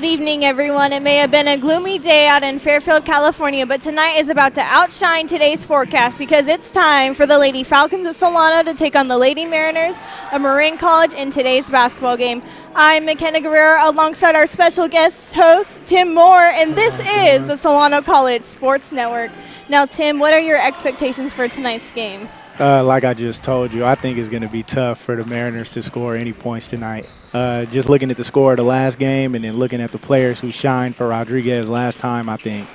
Good evening, everyone. It may have been a gloomy day out in Fairfield, California, but tonight is about to outshine today's forecast because it's time for the Lady Falcons of Solano to take on the Lady Mariners of Marin College in today's basketball game. I'm McKenna Guerrero alongside our special guest host, Tim Moore, and this is the Solano College Sports Network. Now, Tim, what are your expectations for tonight's game? Like I just told you, I think it's going to be tough for the Mariners to score any points tonight. Just looking at the score of the last game and then looking at the players who shined for Rodriguez last time, I think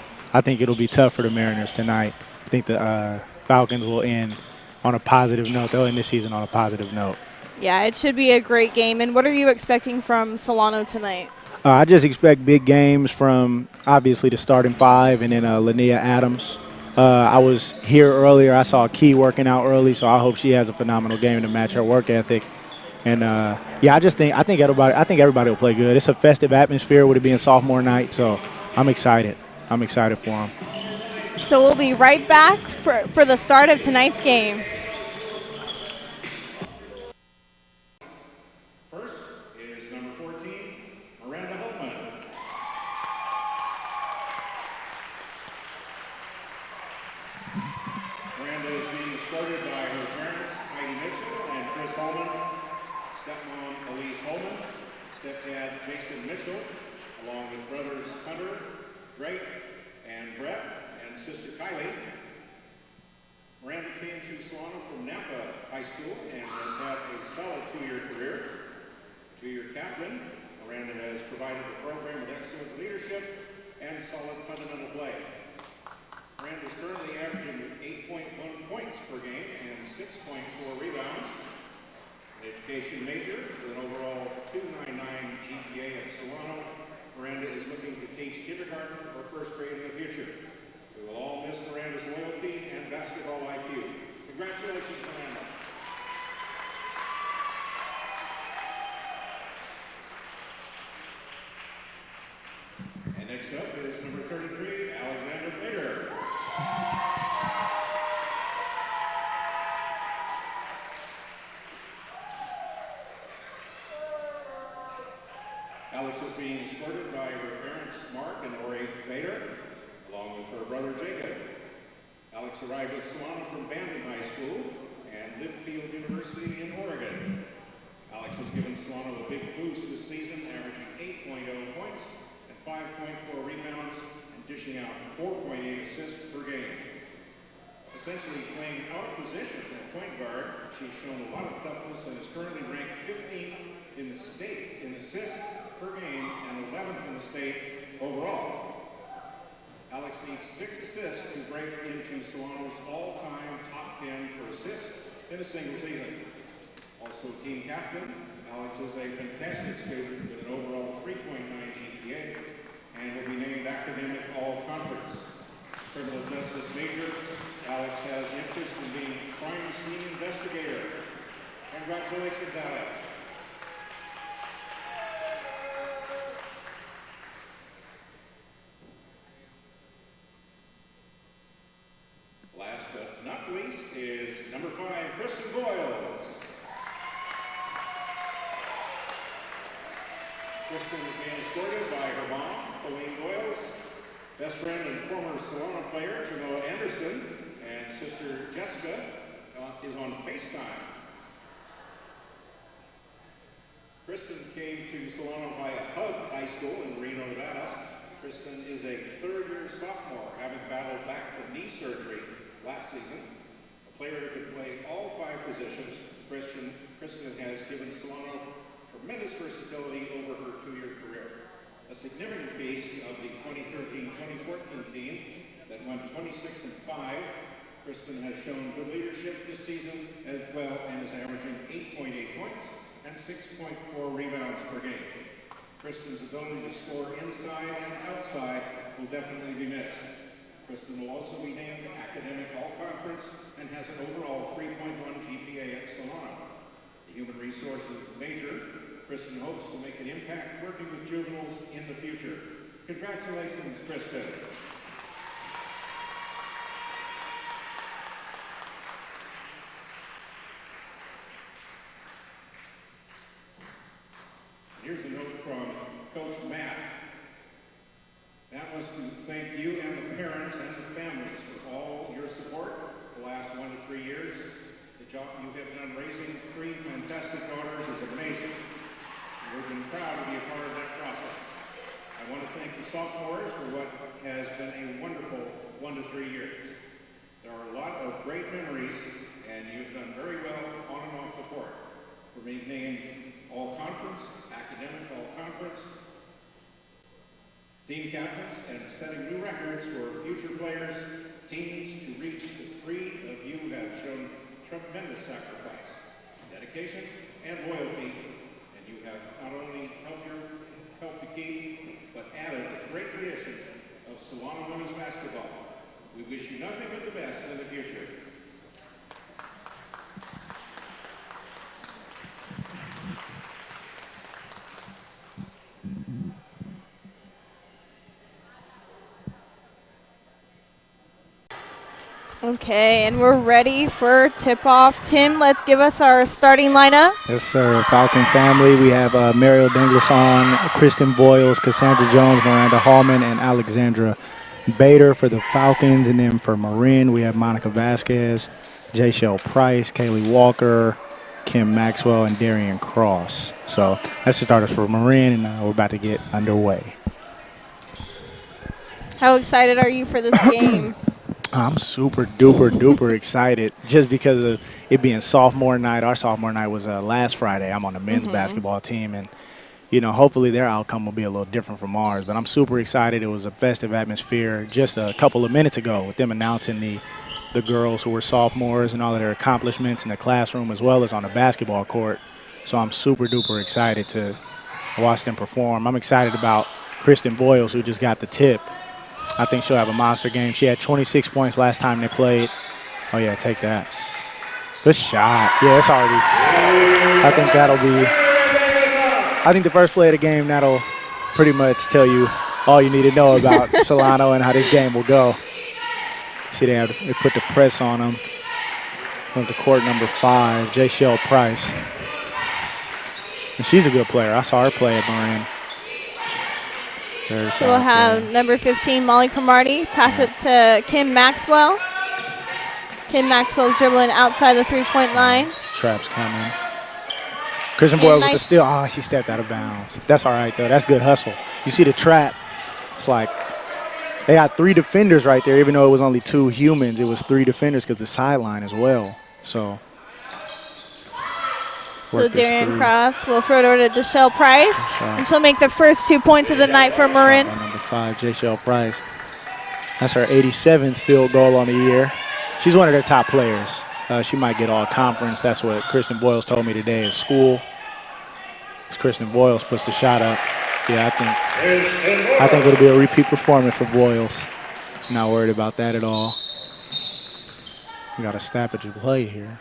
it'll be tough for the Mariners tonight. I think the Falcons will end on a positive note. They'll end this season on a positive note. Yeah, it should be a great game. And what are you expecting from Solano tonight? I just expect big games from obviously the starting five and then Linnea Adams. I was here earlier. I saw Key working out early, so I hope she has a phenomenal game to match her work ethic. And yeah, I think everybody will play good. It's a festive atmosphere with it being sophomore night, so I'm excited. I'm excited for them. So we'll be right back for the start of tonight's game. First is number 14, Miranda Holtman. Miranda is being escorted by her parents, Heidi Mitchell and Chris Holman, stepmom Elise Holman, stepdad Jason Mitchell, along with brothers Hunter, Drake, and Brett, and sister Kylie. Miranda came to Solano from Napa High School and has had a solid two-year career. Two-year captain, Miranda has provided the program with excellent leadership and solid fundamental play. Miranda is currently averaging 8.1 points per game and 6.4 rebounds. An education major with an overall 2.99 GPA at Solano, Miranda is looking to teach kindergarten or first grade in the future. We will all miss Miranda's loyalty and basketball IQ. Congratulations, Miranda. And next up is number 33, Alexander Bader. Alex is being escorted by her parents, Mark and Ori Bader, along with her brother Jacob. Alex arrived at Solano from Bandon High School and Litchfield University in Oregon. Alex has given Solano a big boost this season, averaging 8.0 points and 5.4 rebounds and dishing out 4.8 assists per game. Essentially playing out of position at point guard, she's shown a lot of toughness and is currently ranked 15th in the state in assists per game and 11th in the state overall. Alex needs 6 assists to break into Solano's all-time top 10 for assists in a single season. Also team captain, Alex is a fantastic student with an overall 3.9 GPA and will be named academic all-conference. Criminal justice major, Alex has interest in being crime scene investigator. Congratulations, Alex. Last but not least is number 5, Kristen Boyles. Kristen is being escorted by her mom, Colleen Boyles, best friend and former Solano player, Jamoa Anderson, and sister Jessica is on FaceTime. Kristen came to Solano via Hub High School in Reno, Nevada. Kristen is a third-year sophomore, having battled back from knee surgery last season. A player who could play all 5 positions, Kristen has given Solano tremendous versatility over her 2-year career. A significant piece of the 2013-2014 team that went 26-5. Kristen has shown good leadership this season as well and is averaging 8.8 points and 6.4 rebounds per game. Kristen's ability to score inside and outside will definitely be missed. Kristen will also be named academic all-conference and has an overall 3.1 GPA at Solano. The human resources major, Kristen hopes to make an impact working with juveniles in the future. Congratulations, Kristen. Here's a note from Coach Matt. thank you and the parents and the families for all your support the last 1 to 3 years. The job you have done raising 3 fantastic daughters is amazing. We've been proud to be a part of that process. I want to thank the sophomores for what has been a wonderful 1 to 3 years. There are a lot of great memories, and you've done very well on and off the court. For being named all-conference, academic all-conference, team captains, and setting new records for future players, teams to reach. The 3 of you have shown tremendous sacrifice, dedication, and loyalty, and you have not only helped to keep, but added a great tradition of Solano women's basketball. We wish you nothing but the best in the future. Okay, and we're ready for tip-off. Tim, let's give us our starting lineup. Yes, sir. Falcon family. We have Mariel Denglason, Kristen Boyles, Cassandra Jones, Miranda Hallman, and Alexandra Bader for the Falcons. And then for Marin, we have Monica Vasquez, Jayshell Price, Kaylee Walker, Kim Maxwell, and Darian Cross. So that's the starters for Marin, and we're about to get underway. How excited are you for this game? I'm super duper excited just because of it being sophomore night. Our sophomore night was last Friday. I'm on the men's basketball team, and you know, hopefully their outcome will be a little different from ours. But I'm super excited. It was a festive atmosphere just a couple of minutes ago with them announcing the girls who were sophomores and all of their accomplishments in the classroom as well as on the basketball court. So I'm super duper excited to watch them perform. I'm excited about Kristen Boyles, who just got the tip. I think she'll have a monster game. She had 26 points last time they played. Oh, yeah, take that. Good shot. Yeah, it's already – I think the first play of the game, that'll pretty much tell you all you need to know about Solano and how this game will go. See, they put the press on them from the court number 5, Jayshell Price. And she's a good player. I saw her play at Marin. So we'll have number 15, Molly Cromartie, pass it to Kim Maxwell. Kim Maxwell's dribbling outside the three-point line. Trap's coming. Kristen Boyles with the steal. Oh, she stepped out of bounds. That's all right, though. That's good hustle. You see the trap. It's like they got 3 defenders right there, even though it was only 2 humans. It was 3 defenders because the sideline as well. So Darian Cross will throw it over to Jayshell Price, and she'll make the first 2 points of the night for Marin. Number 5, Jayshell Price. That's her 87th field goal on the year. She's one of their top players. She might get all conference. That's what Kristen Boyles told me today at school. Kristen Boyles puts the shot up. Yeah, I think it'll be a repeat performance for Boyles. Not worried about that at all. We got a stoppage of play here.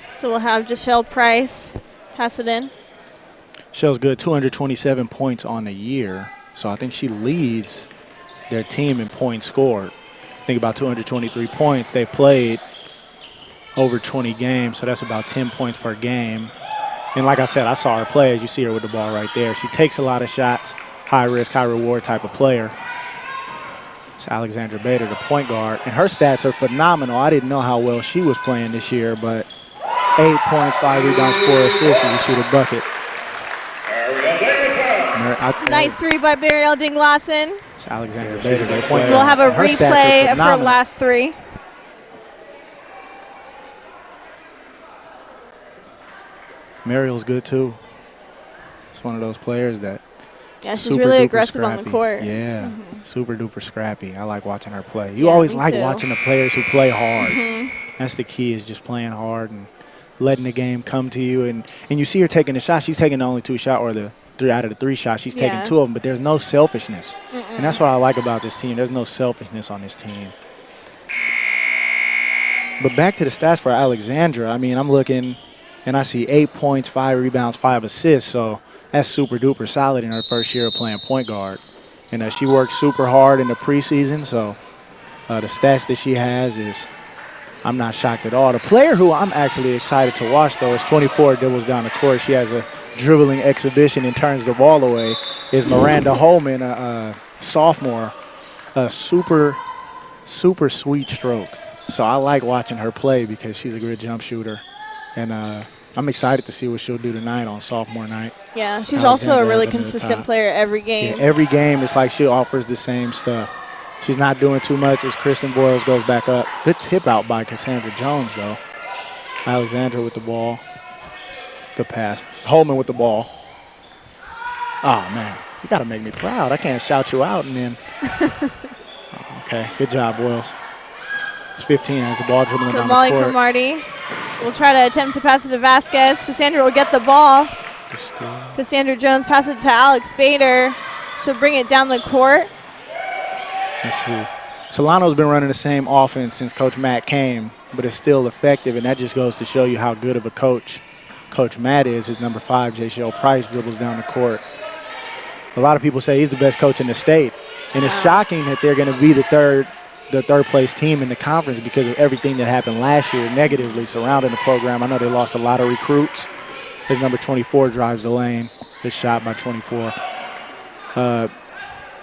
So we'll have Jayshell Price pass it in. Shell's good, 227 points on the year. So I think she leads their team in points scored. Think about 223 points. They played over 20 games, so that's about 10 points per game. And like I said, I saw her play. As you see her with the ball right there. She takes a lot of shots, high risk, high reward type of player. It's Alexandra Bader, the point guard. And her stats are phenomenal. I didn't know how well she was playing this year, but 8 points, 5 rebounds, 4 assists, and you see the bucket. Nice 3 by Mariel Denglason. It's Alexandra Bader, the point guard. We'll have a replay of her last 3. Mariel's good, too. It's one of those players that she's really aggressive on the court. Yeah, super duper scrappy. I like watching her play. You always like watching the players who play hard. That's the key, is just playing hard and letting the game come to you. And you see her taking the shot. She's taking the only 2 shot, or the 3 out of the 3 shots. She's taking 2 of them, but there's no selfishness. And that's what I like about this team. There's no selfishness on this team. But back to the stats for Alexandra. I mean, I'm looking, and I see 8 points, 5 rebounds, 5 assists. So that's super duper solid in her first year of playing point guard. And she worked super hard in the preseason. So the stats that she has is, I'm not shocked at all. The player who I'm actually excited to watch, though, is 24, dribbles down the court. She has a dribbling exhibition and turns the ball away, is Miranda Holman, a sophomore. A super sweet stroke. So I like watching her play because she's a good jump shooter. And I'm excited to see what she'll do tonight on sophomore night. Yeah, she's also a really consistent player every game. Yeah, every game, it's like she offers the same stuff. She's not doing too much as Kristen Boyles goes back up. Good tip out by Cassandra Jones, though. Alexandra with the ball. Good pass. Holman with the ball. Oh, man. You got to make me proud. I can't shout you out and then. Okay, good job, Boyles. It's 15 has the ball dribbling down the court. So Molly Cromartie will try to attempt to pass it to Vasquez. Cassandra will get the ball. Cassandra Jones passes it to Alex Bader. She'll bring it down the court. Let's see. Solano's been running the same offense since Coach Matt came, but it's still effective, and that just goes to show you how good of a coach Coach Matt is. His number 5, J.Shell Price, dribbles down the court. A lot of people say he's the best coach in the state, and it's shocking that they're going to be the third place team in the conference because of everything that happened last year negatively surrounding the program. I know they lost a lot of recruits. His number 24 drives the lane. Good shot by 24.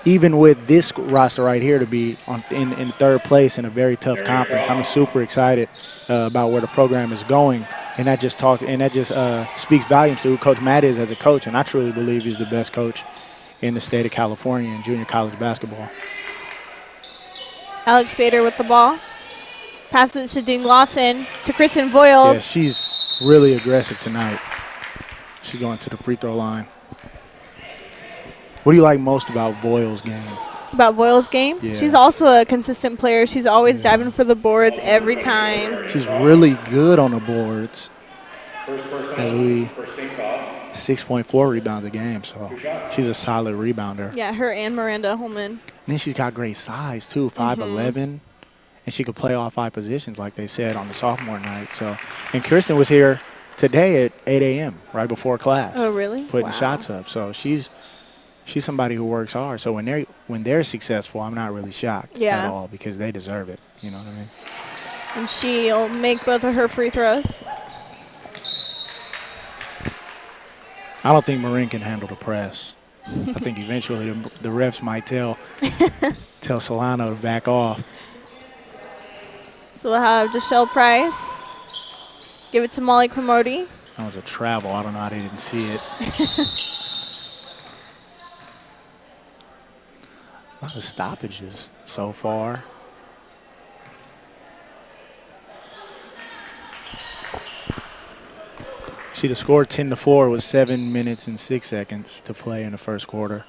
Even with this roster right here to be in third place in a very tough conference, I'm super excited about where the program is going, and that just speaks volumes to who Coach Matt is as a coach, and I truly believe he's the best coach in the state of California in junior college basketball. Alex Bader with the ball. Passes to Dean Lawson to Kristen Boyles. Yeah, she's really aggressive tonight. She's going to the free throw line. What do you like most about Boyles' game? About Boyles' game? Yeah. She's also a consistent player. She's always diving for the boards every time. She's really good on the boards. As we 6.4 rebounds a game, so she's a solid rebounder. Yeah, her and Miranda Holman. And then she's got great size, too, 5'11", and she could play all 5 positions, like they said on the sophomore night. So, and Kirsten was here today at 8 a.m., right before class. Oh, really? Putting shots up. So she's somebody who works hard. So when they're successful, I'm not really shocked at all because they deserve it. You know what I mean? And she'll make both of her free throws. I don't think Marin can handle the press. I think eventually the refs might tell Solano to back off. So we'll have J.Shell Price. Give it to Molly Cromartie. That was a travel. I don't know how they didn't see it. A lot of stoppages so far. See, the score 10-4 was 7 minutes and 6 seconds to play in the first quarter.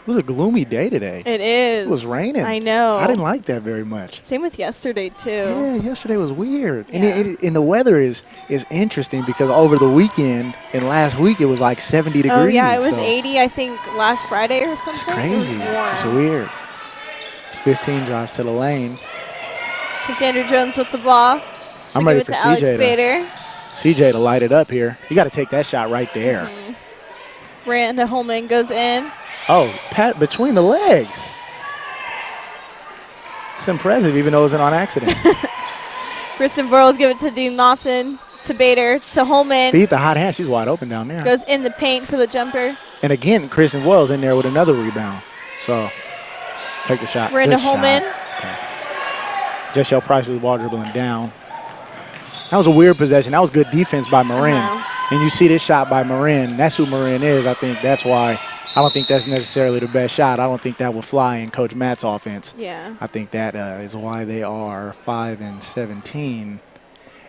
It was a gloomy day today. It is. It was raining. I know. I didn't like that very much. Same with yesterday, too. Yeah, yesterday was weird. Yeah. And the weather is interesting because over the weekend and last week it was like 70 degrees. Oh, yeah, it was 80, I think, last Friday or something. It's crazy. It was warm. It's weird. It's 15 drives to the lane. Cassandra Jones with the ball. She'll I'm ready give for it to Alex Bader. CJ to light it up here. You got to take that shot right there. Miranda Holman goes in. Oh, pat between the legs. It's impressive, even though it wasn't on accident. Kristen Boyles give it to Dean Lawson, to Bader, to Holman. Beat the hot hand. She's wide open down there. Goes in the paint for the jumper. And again, Kristen Boyles in there with another rebound. So take the shot. Miranda Good Holman. Shot. Okay. J.Shell Price with the ball dribbling down. That was a weird possession. That was good defense by Marin. And you see this shot by Marin. That's who Marin is. I think that's why. I don't think that's necessarily the best shot. I don't think that will fly in Coach Matt's offense. Yeah. I think that is why they are 5-17,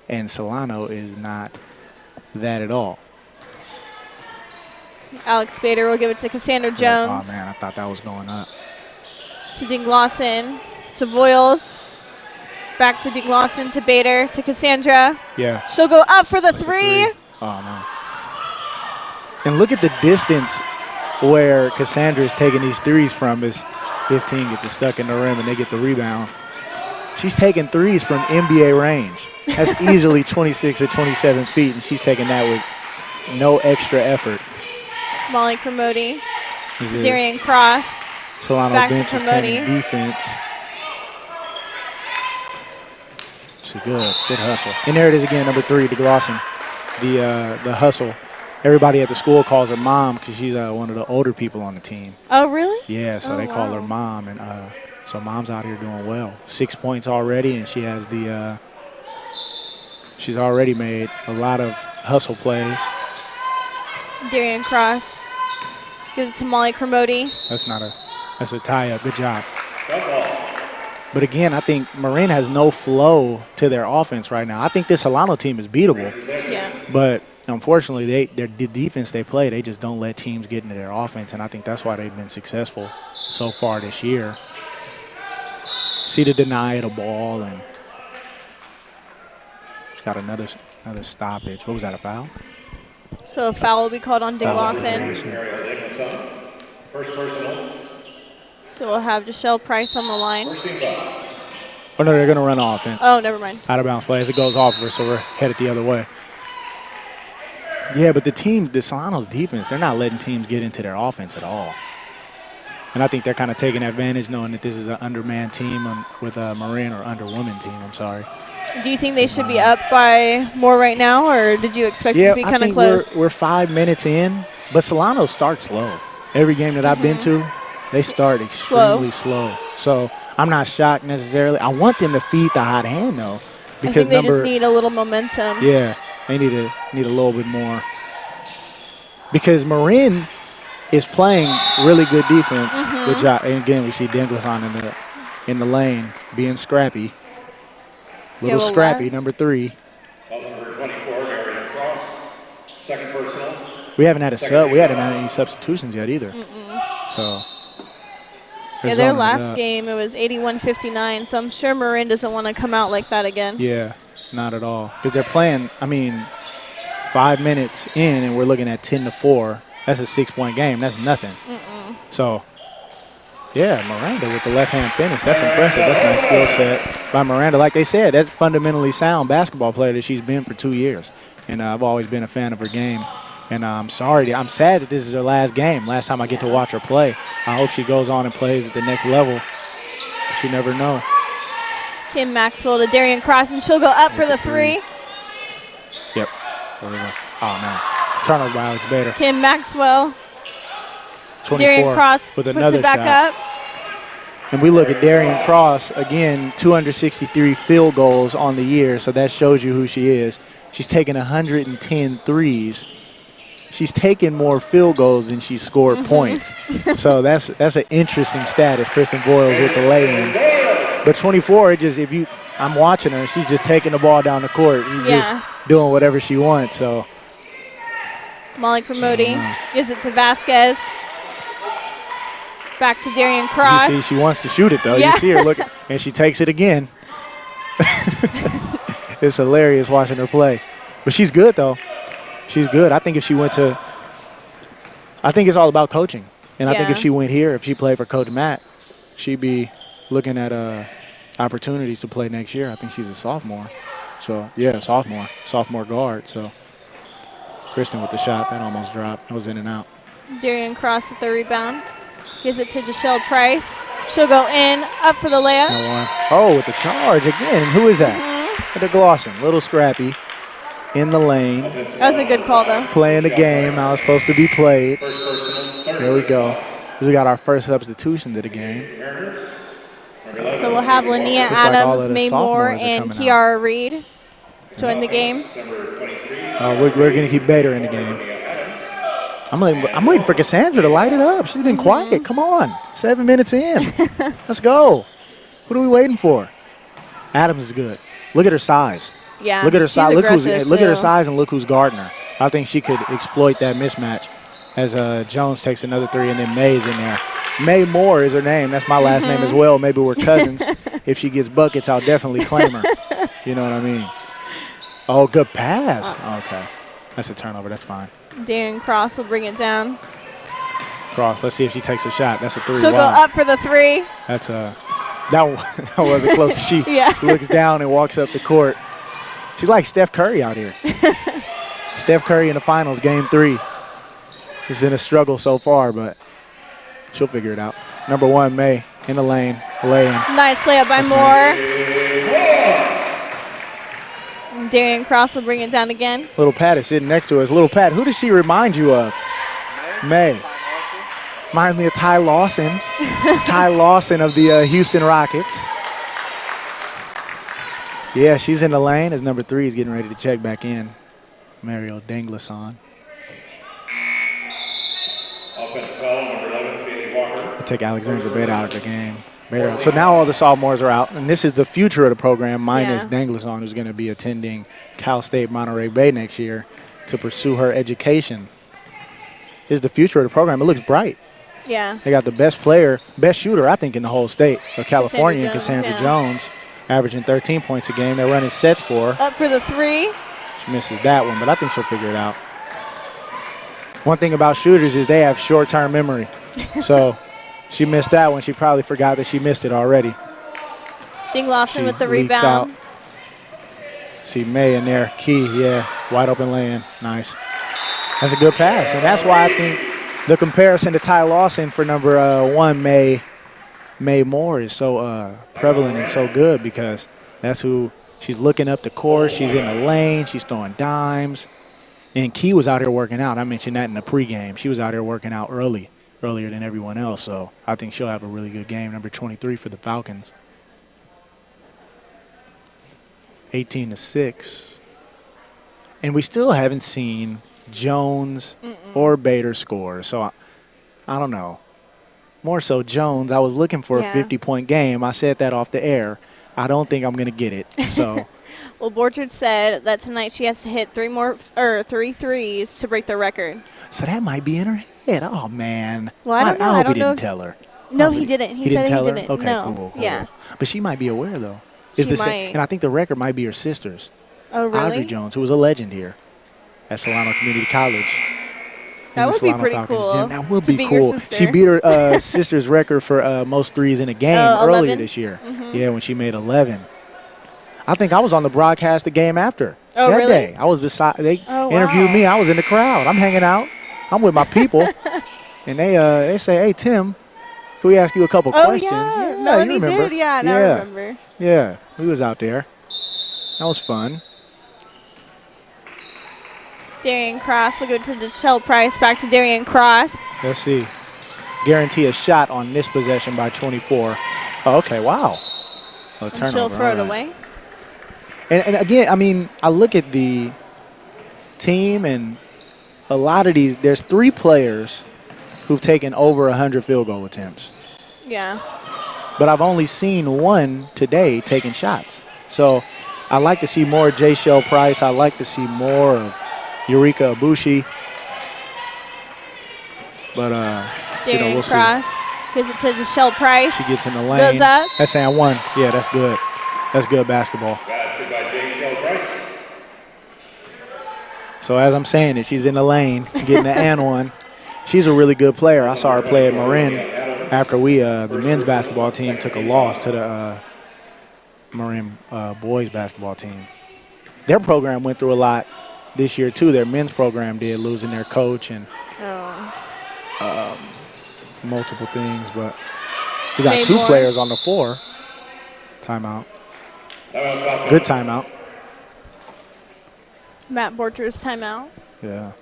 and Solano is not that at all. Alex Bader will give it to Cassandra Jones. Oh, man, I thought that was going up. To Dean Lawson, to Boyles. Back to Dean Lawson, to Bader, to Cassandra. Yeah. She'll go up for the three. Oh, no. And look at the distance where Cassandra is taking these threes from is 15 gets it stuck in the rim and they get the rebound. She's taking threes from NBA range. That's easily 26 or 27 feet, and she's taking that with no extra effort. Molly Cromartie, Darian Cross. Solano Back to bench is Cremoni. taking defense. It's a good hustle. And there it is again, number 3, DeGlosson. The hustle. Everybody at the school calls her mom because she's one of the older people on the team. Oh, really? Yeah, so they call her mom, and so mom's out here doing well. 6 points already, and she has she's already made a lot of hustle plays. Darian Cross gives it to Molly Cremodi. That's a tie-up. Good job. But again, I think Marin has no flow to their offense right now. I think this Solano team is beatable. Yeah. But unfortunately, the defense they play, they just don't let teams get into their offense, and I think that's why they've been successful so far this year. See the deny of the ball, and she's got another stoppage. What was that, a foul? So a foul will be called on DeGlosson. First personal. So we'll have Jashelle Price on the line. Oh, no, they're going to run offense. Oh, never mind. Out of bounds play as it goes off of her, so we're headed the other way. Yeah, but the Solano's defense, they're not letting teams get into their offense at all. And I think they're kind of taking advantage knowing that this is an undermanned team with a Marin, or underwoman team, I'm sorry. Do you think they should be up by more right now, or did you expect it to be kind of close? We're 5 minutes in, but Solano starts slow. Every game that I've been to, they start extremely slow. So I'm not shocked necessarily. I want them to feed the hot hand, though. Because I think they just need a little momentum. Yeah, they need a little bit more. Because Marin is playing really good defense. Which and again, we see Dengleson in the lane being scrappy. Little scrappy, number 3. Number 24, Darian Cross. Second personal. We haven't had any substitutions yet either. So. Yeah, their last game, it was 81-59, so I'm sure Marin doesn't want to come out like that again. Yeah, not at all. Because they're playing, 5 minutes in, and we're looking at 10-4. That's a 6-point game. That's nothing. So, yeah, Miranda with the left-hand finish. That's impressive. That's a nice skill set by Miranda. Like they said, that's fundamentally sound basketball player that she's been for 2 years. And I've always been a fan of her game. And I'm sad that this is her last game, last time I get to watch her play. I hope she goes on and plays at the next level. But you never know. Kim Maxwell to Darian Cross, and she'll go up for the 3. Yep. There we go. Oh, man. Turnover by Alex Bader. Kim Maxwell. 24 Darian Cross with puts another it back shot. up. And we look at Darian Cross, again, 263 field goals on the year, so that shows you who she is. She's taken 110 threes. She's taken more field goals than she's scored points. So that's an interesting stat as Kristen Boyles with the lay-in. But 24, I'm watching her, she's just taking the ball down the court. She's just doing whatever she wants. So Molly Cremodi gives it to Vasquez. Back to Darian Cross. You see, she wants to shoot it, though. Yeah. You see her look, and she takes it again. It's hilarious watching her play. But she's good, though. She's good. I think if she went to – I think it's all about coaching. And I think if she went here, if she played for Coach Matt, she'd be looking at opportunities to play next year. I think she's a sophomore. So, yeah, sophomore guard. So, Kristen with the shot. That almost dropped. It was in and out. Darian Cross with the rebound. Gives it to Jashelle Price. She'll go in, up for the layup. No one. Oh, with the charge again. And who is that? DeGlosson. Little scrappy in the lane. That was a good call, though. Playing the game how it's supposed to be played. There we go. We got our first substitution to the game. So we'll have Linnea Adams, May Moore, and Kiara Reed join the game. We're going to keep Bader in the game. I'm waiting for Cassandra to light it up. She's been quiet. Come on. 7 minutes in. Let's go. What are we waiting for? Adams is good. Look at her size. Yeah, look at her size. Look at her too. size and look who's guarding her. I think she could exploit that mismatch as Jones takes another 3 and then May's in there. May Moore is her name. That's my last name as well. Maybe we're cousins. If she gets buckets, I'll definitely claim her. You know what I mean? Oh, good pass. Okay. That's a turnover. That's fine. Darian Cross will bring it down. Cross. Let's see if she takes a shot. That's a 3. She'll go up for the 3. That's that wasn't close. She looks down and walks up the court. She's like Steph Curry out here. Steph Curry in the finals, game 3. He's in a struggle so far, but she'll figure it out. Number 1, May, in the lane, laying. Nice layup by Moore. And Darian Cross will bring it down again. Little Pat is sitting next to us. Little Pat, who does she remind you of? May. Reminds me of Ty Lawson. Ty Lawson of the Houston Rockets. Yeah, she's in the lane as number 3 is getting ready to check back in. Mario Danglason. Offense foul, number 11, Katie Walker. Take Alexandra Beta out of the game. So now all the sophomores are out, and this is the future of the program, minus Danglason, who's going to be attending Cal State Monterey Bay next year to pursue her education. This is the future of the program. It looks bright. Yeah. They got the best player, best shooter, I think, in the whole state of California, Cassandra Jones, averaging 13 points a game. They're running sets for her. Up for the 3. She misses that one, but I think she'll figure it out. One thing about shooters is they have short-term memory. So she missed that one. She probably forgot that she missed it already. Ding Lawson with the leaks rebound. out. See May in there. Key, yeah, wide open lay-in. Nice. That's a good pass, and that's why I think the comparison to Ty Lawson for number 1, May Moore, is so prevalent and so good, because that's who she's looking up the court. She's in the lane. She's throwing dimes. And Key was out here working out. I mentioned that in the pregame. She was out here working out earlier than everyone else. So I think she'll have a really good game. Number 23 for the Falcons. 18-6. And we still haven't seen Jones or Bader score. So I don't know. More so Jones. I was looking for a 50-point game. I said that off the air. I don't think I'm going to get it. So. Well, Borchard said that tonight she has to hit 3 threes to break the record. So that might be in her head. Oh, man. Well, I don't know. I hope don't he know didn't tell her. No, he didn't. He said he didn't. Okay, no. cool. Yeah. But she might be aware, though. She might. And I think the record might be her sister's. Oh, really? Audrey Jones, who was a legend here at Solano Community College. That would be pretty cool. Gym. That would be your cool. sister. She beat her sister's record for most threes in a game earlier 11? this year. Yeah, when she made 11. I think I was on the broadcast the game after that really? Day. I was beside. They interviewed me. I was in the crowd. I'm hanging out. I'm with my people, and they say, "Hey Tim, can we ask you a couple questions?" Yeah, Melanie you remember? did. Yeah, I remember. Yeah, we was out there. That was fun. Darian Cross will go to Deshelle Price. Back to Darian Cross. Let's see. Guarantee a shot on this possession by 24. Oh, okay, wow. A turnover. She'll throw it away. And again, I mean, I look at the team, and a lot of these, there's 3 players who've taken over 100 field goal attempts. Yeah. But I've only seen 1 today taking shots. So I like to see more of Jayshell Price. I like to see more of Eureka Abushi. But, Darian we'll Cross gives it to Deshelle Price. She gets in the lane. Goes up. That's and 1. Yeah, that's good. That's good basketball. Basket by Jayshell Price. So as I'm saying it, she's in the lane, getting the and 1. She's a really good player. I saw her play at Marin after the men's basketball team took a loss to the Marin boys basketball team. Their program went through a lot this year too. Their men's program did, losing their coach and multiple things. But we got 2 players on the floor. Timeout. Good timeout. Matt Borchard's timeout. Yeah.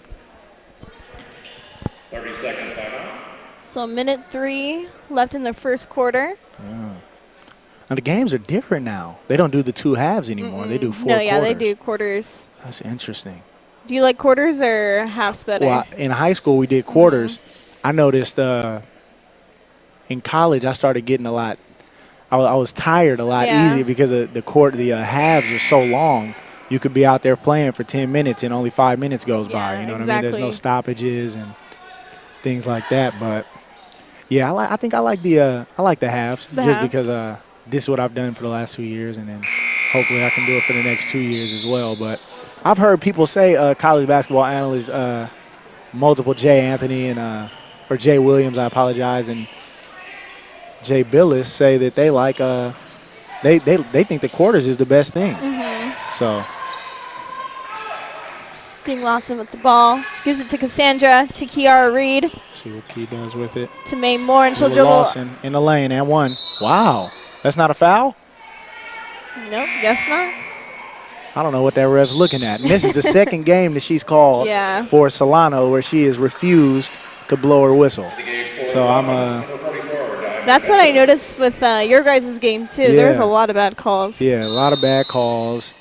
30-second timeout. So 1:03 left in the first quarter. Yeah. Now the games are different now. They don't do the 2 halves anymore. They do 4 quarters. No, yeah, they do quarters. That's interesting. Do you like quarters or halves better? Well, in high school we did quarters. I noticed in college I started getting a lot. I was tired a lot easier because of the halves are so long. You could be out there playing for 10 minutes and only 5 minutes goes by. You know what I mean? There's no stoppages and things like that. But yeah, I think I like the halves because this is what I've done for the last 2 years, and then hopefully I can do it for the next 2 years as well. But I've heard people say, college basketball analysts, multiple Jay Anthony and or Jay Williams, I apologize, and Jay Billis say that they like they think the quarters is the best thing. So Ding Lawson with the ball. Gives it to Cassandra, to Kiara Reed. See what Key does with it. To May Moore, and she'll Little dribble. Lawson in the lane and one. Wow. That's not a foul? Nope, guess not. I don't know what that ref's looking at. And this is the second game that she's called for Solano where she has refused to blow her whistle. So I'm That's what I noticed with your guys' game, too. Yeah. There's a lot of bad calls. Yeah, a lot of bad calls.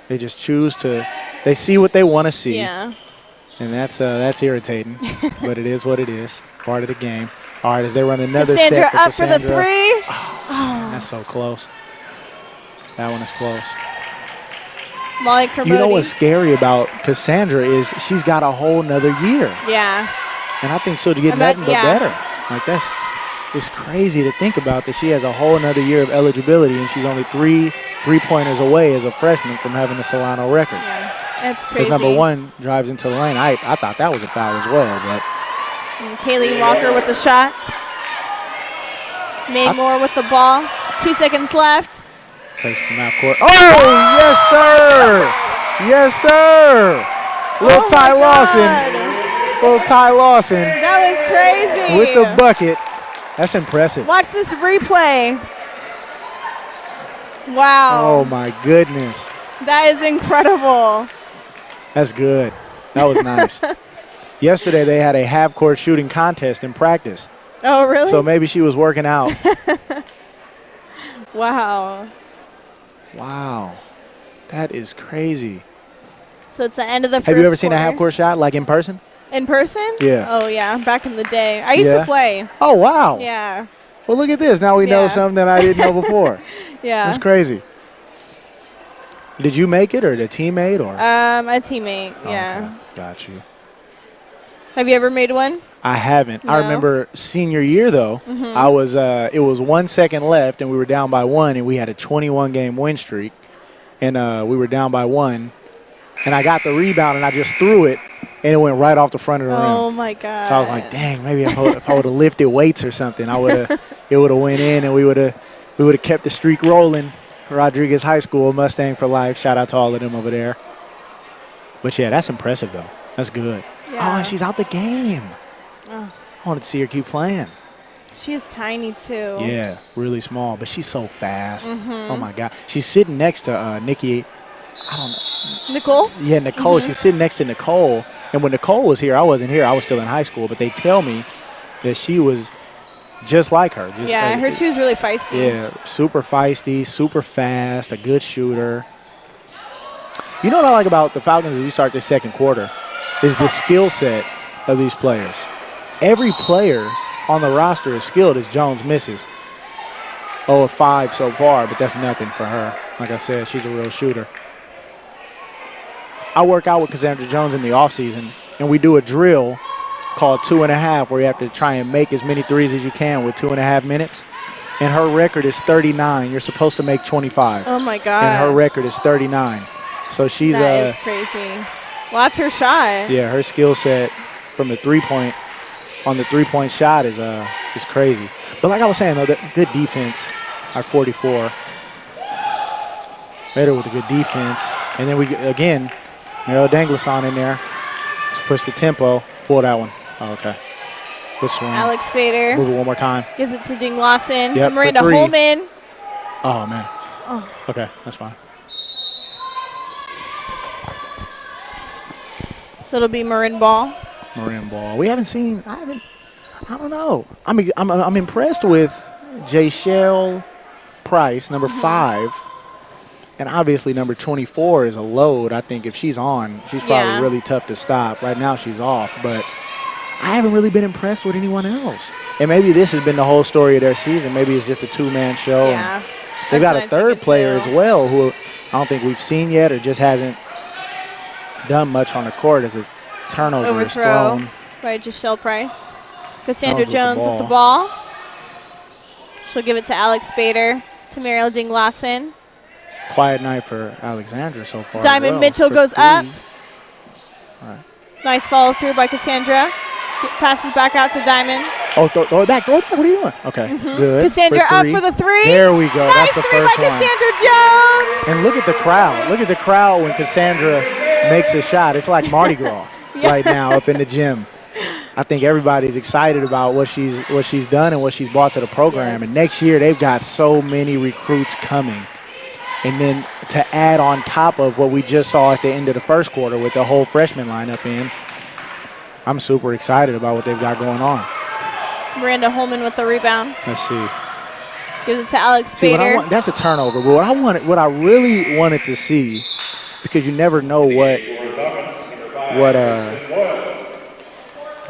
They just choose to – they see what they want to see. Yeah. And that's irritating. But it is what it is. Part of the game. All right, as they run another Cassandra set for up Cassandra. for the three. Oh, man, that's so close. That one is close. Molly Kermode. You know what's scary about Cassandra is she's got a whole nother year. Yeah. And I think she'll get nothing but better. Like it's crazy to think about that she has a whole nother year of eligibility and she's only three-pointers away as a freshman from having the Solano record. Yeah, that's crazy. Because number one drives into the lane. I thought that was a foul as well, but and Kaylee Walker with the shot. May Moore with the ball. 2 seconds left. plays from half court. Oh, yes, sir. Yes, sir. Little Ty Lawson. Little Ty Lawson. That was crazy. With the bucket. That's impressive. Watch this replay. Wow. Oh, my goodness. That is incredible. That's good. That was nice. Yesterday, they had a half-court shooting contest in practice. Oh, really? So maybe she was working out. Wow. Wow. That is crazy. So it's the end of the first Have you ever seen a quarter. half-court shot, like in person? In person? Yeah. Oh, yeah. Back in the day. I used to play. Oh, wow. Yeah. Well, look at this. Now we know something that I didn't know before. Yeah. That's crazy. Did you make it or the teammate? Or? A teammate, yeah. Okay. Got you. Have you ever made one? I haven't. No? I remember senior year, though. Mm-hmm. I was. It was 1 second left, and we were down by one, and we had a 21-game win streak. And we were down by one. And I got the rebound, and I just threw it, and it went right off the front of the rim. Oh, my God. So I was like, dang, maybe if I would have lifted weights or something, it would have went in, and we would have kept the streak rolling. Rodriguez High School, Mustang for life. Shout out to all of them over there. But, yeah, that's impressive, though. That's good. Yeah. Oh, and she's out the game. Oh. I wanted to see her keep playing. She is tiny, too. Yeah, really small, but she's so fast. Mm-hmm. Oh, my God. She's sitting next to Nikki. I don't know. Nicole? Yeah, Nicole. Mm-hmm. She's sitting next to Nicole. And when Nicole was here, I wasn't here. I was still in high school. But they tell me that she was just like her. Yeah, I heard she was really feisty. Yeah, super feisty, super fast, a good shooter. You know what I like about the Falcons as you start the second quarter is the skill set of these players. Every player on the roster is skilled as Jones misses. 0 of 5 so far, but that's nothing for her. Like I said, she's a real shooter. I work out with Cassandra Jones in the offseason, and we do a drill called 2.5 where you have to try and make as many threes as you can with 2.5 minutes. And her record is 39. You're supposed to make 25. Oh, my God. And her record is 39. So she's That is crazy. Well, that's her shot. Yeah, her skill set from the three-point on the three-point shot is crazy. But like I was saying, though, the good defense at 44. Better with a good defense. And then we, again, Meryl Danglason in there. Let's push the tempo. Pull that one. Oh, okay. Good swing. Alex Bader. Move it one more time. Gives it to Ding Lawson. Yep, to Miranda for three. Holman. Oh, man. Oh. Okay, that's fine. So it'll be Marin ball. Marin ball. We haven't seen. I don't know. I'm impressed with Jayshell Price, number 5, and obviously number 24 is a load. I think if she's on, she's probably really tough to stop. Right now she's off, but I haven't really been impressed with anyone else. And maybe this has been the whole story of their season. Maybe it's just a two-man show. Yeah. They've got a third player as well who I don't think we've seen yet or just hasn't done much on the court as a turnover is thrown. By Jayshell Price. Cassandra Jones Jones with the ball. She'll give it to Alex Bader, to Mariel Ding Lawson. Quiet night for Alexandra so far. Diamond Mitchell goes up. All right. Nice follow through by Cassandra. Passes back out to Diamond. Oh, throw it back. Throw it back. What are you doing? Okay, good. Cassandra up for the three. There we go. Nice That's the three first by one. Cassandra Jones. And look at the crowd. Look at the crowd when Cassandra makes a shot. It's like Mardi Gras right now up in the gym. I think everybody's excited about what she's done and what she's brought to the program. Yes. And next year they've got so many recruits coming. And then to add on top of what we just saw at the end of the first quarter with the whole freshman lineup in, I'm super excited about what they've got going on. Miranda Holman with the rebound. Let's see. Gives it to Alex See, Bader. that's a turnover. But what I really wanted to see, because you never know who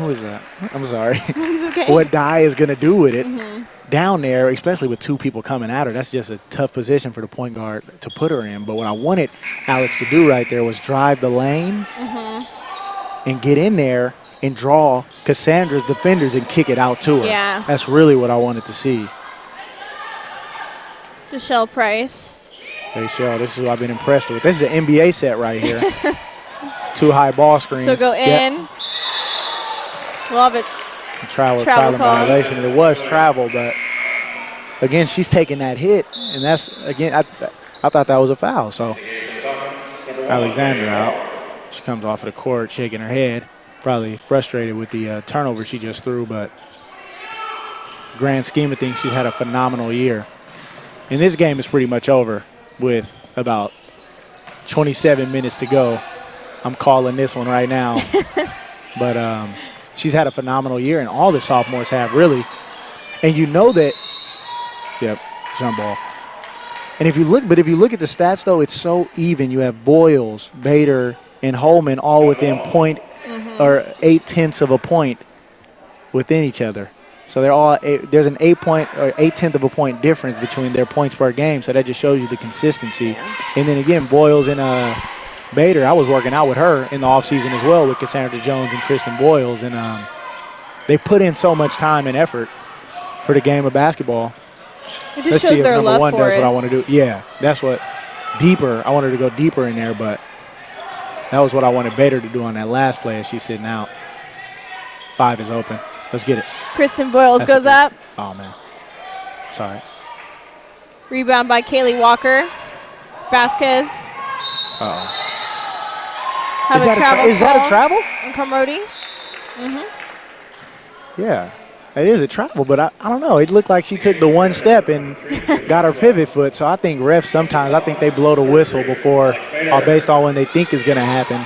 is that? I'm sorry. It's okay. What Dye is going to do with it down there, especially with two people coming at her. That's just a tough position for the point guard to put her in. But what I wanted Alex to do right there was drive the lane and get in there and draw Cassandra's defenders and kick it out to her. Yeah. That's really what I wanted to see. Michelle Price. Hey, Shell, this is who I've been impressed with. This is an NBA set right here. 2 high ball screens. So go in. Yep. Love it. Travel call. violation. It was travel, but again, she's taking that hit, and that's, again, I thought that was a foul. So Alexandra out. She comes off of the court shaking her head, probably frustrated with the turnover she just threw, but grand scheme of things, she's had a phenomenal year. And this game is pretty much over with about 27 minutes to go. I'm calling this one right now. But she's had a phenomenal year, and all the sophomores have, really. And you know that, jump ball. And if you look at the stats, though, it's so even. You have Boyles, Bader, and Holman all within point or 0.8 of a point within each other. So they're all there's an 0.8 of a point difference between their points per game. So that just shows you the consistency. And then again, Boyles and Bader, I was working out with her in the offseason as well with Cassandra Jones and Kristen Boyles. And they put in so much time and effort for the game of basketball. It just Let's shows see if their number love one for does it. what I want to do. Yeah, that's what deeper. I wanted to go deeper in there, but that was what I wanted Bader to do on that last play as she's sitting out. 5 is open. Let's get it. Kristen Boyles That's goes okay. up. Oh, man. Sorry. Rebound by Kaylee Walker. Vasquez. Uh-oh. Have a travel Is that a travel? on Comrody. Yeah. It is a travel, but I don't know. It looked like she took the one step and got her pivot foot. So I think refs sometimes, I think they blow the whistle before or based on when they think is going to happen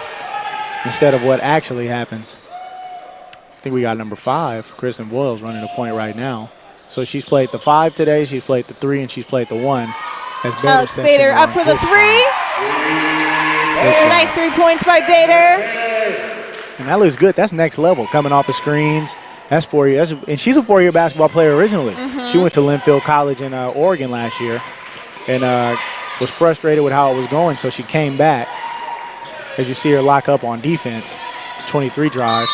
instead of what actually happens. I think we got number 5, Kristen Boyles, running the point right now. So she's played the 5 today, she's played the 3, and she's played the 1. As Bader Alex steps Bader in up for the 3. Nice 3 points by Bader. And that looks good. That's next level, coming off the screens. That's 4 years. And she's a 4-year basketball player originally. She went to Linfield College in Oregon last year and was frustrated with how it was going, so she came back. As you see her lock up on defense, it's 23 drives.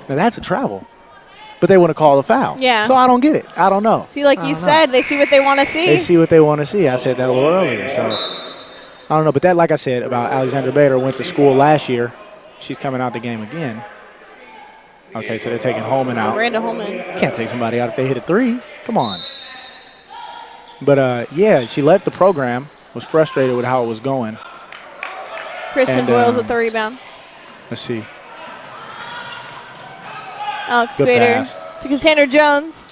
Now, that's a travel. But they want to call a foul. Yeah. So I don't get it. I don't know. See, like you said, they see what they want to see. They see what they want to see. I said that a little earlier. So I don't know. But that, like I said, about Alexandra Bader, went to school last year. She's coming out the game again. Okay, so they're taking Holman out. Miranda Holman. Can't take somebody out if they hit a 3. Come on. But, yeah, she left the program, was frustrated with how it was going. Kristen And, Boyles with the rebound. Let's see. Alex Good Bader pass. to Cassandra Jones.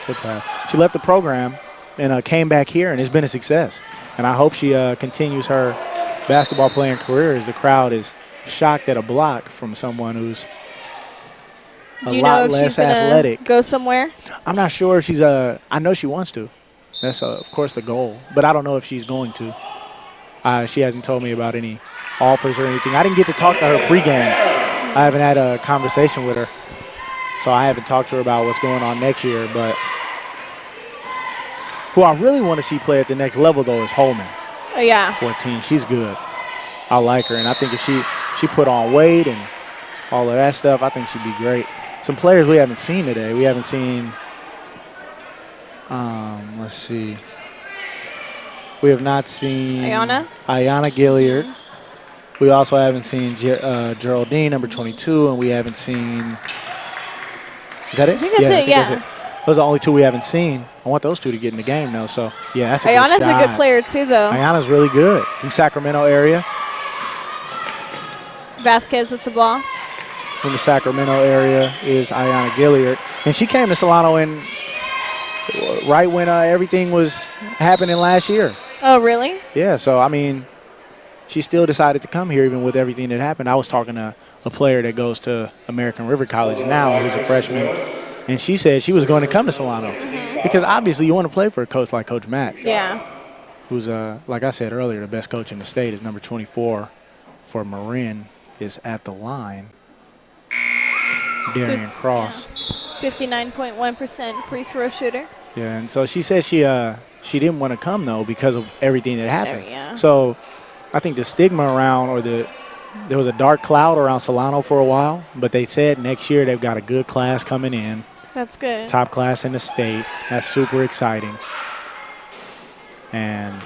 Good pass. She left the program and came back here, and it's been a success. And I hope she continues her basketball playing career as the crowd is shocked at a block from someone who's Do you lot know if less she's gonna athletic. go somewhere? I'm not sure if she's I know she wants to. That's, of course, the goal. But I don't know if she's going to. She hasn't told me about any offers or anything. I didn't get to talk to her pregame. I haven't had a conversation with her. So I haven't talked to her about what's going on next year. But who I really want to see play at the next level, though, is Holman. Oh, yeah. 14. She's good. I like her. And I think if she put on weight and all of that stuff, I think she'd be great. Some players we haven't seen today. We haven't seen, let's see. We have not seen Ayana Gilliard. We also haven't seen Geraldine, number 22, and we haven't seen. Is that it? I think that's it, yeah. Those are the only two we haven't seen. I want those two to get in the game, though. So, yeah, that's a good Ayana's shot. a good player, too, though. Ayana's really good. From Sacramento area. Vasquez with the ball. From the Sacramento area is Ayana Gilliard. And she came to Solano right when everything was happening last year. Oh, really? Yeah, so, I mean, she still decided to come here even with everything that happened. I was talking to a player that goes to American River College now who's a freshman, and she said she was going to come to Solano because obviously you want to play for a coach like Coach Matt. Yeah. Who's, like I said earlier, the best coach in the state is number 24 for Marin is at the line. Darian Cross. 59.1% free throw shooter. Yeah, and so she said she didn't want to come, though, because of everything that happened. Yeah. So I think the stigma around there was a dark cloud around Solano for a while, but they said next year they've got a good class coming in. That's good. Top class in the state. That's super exciting. And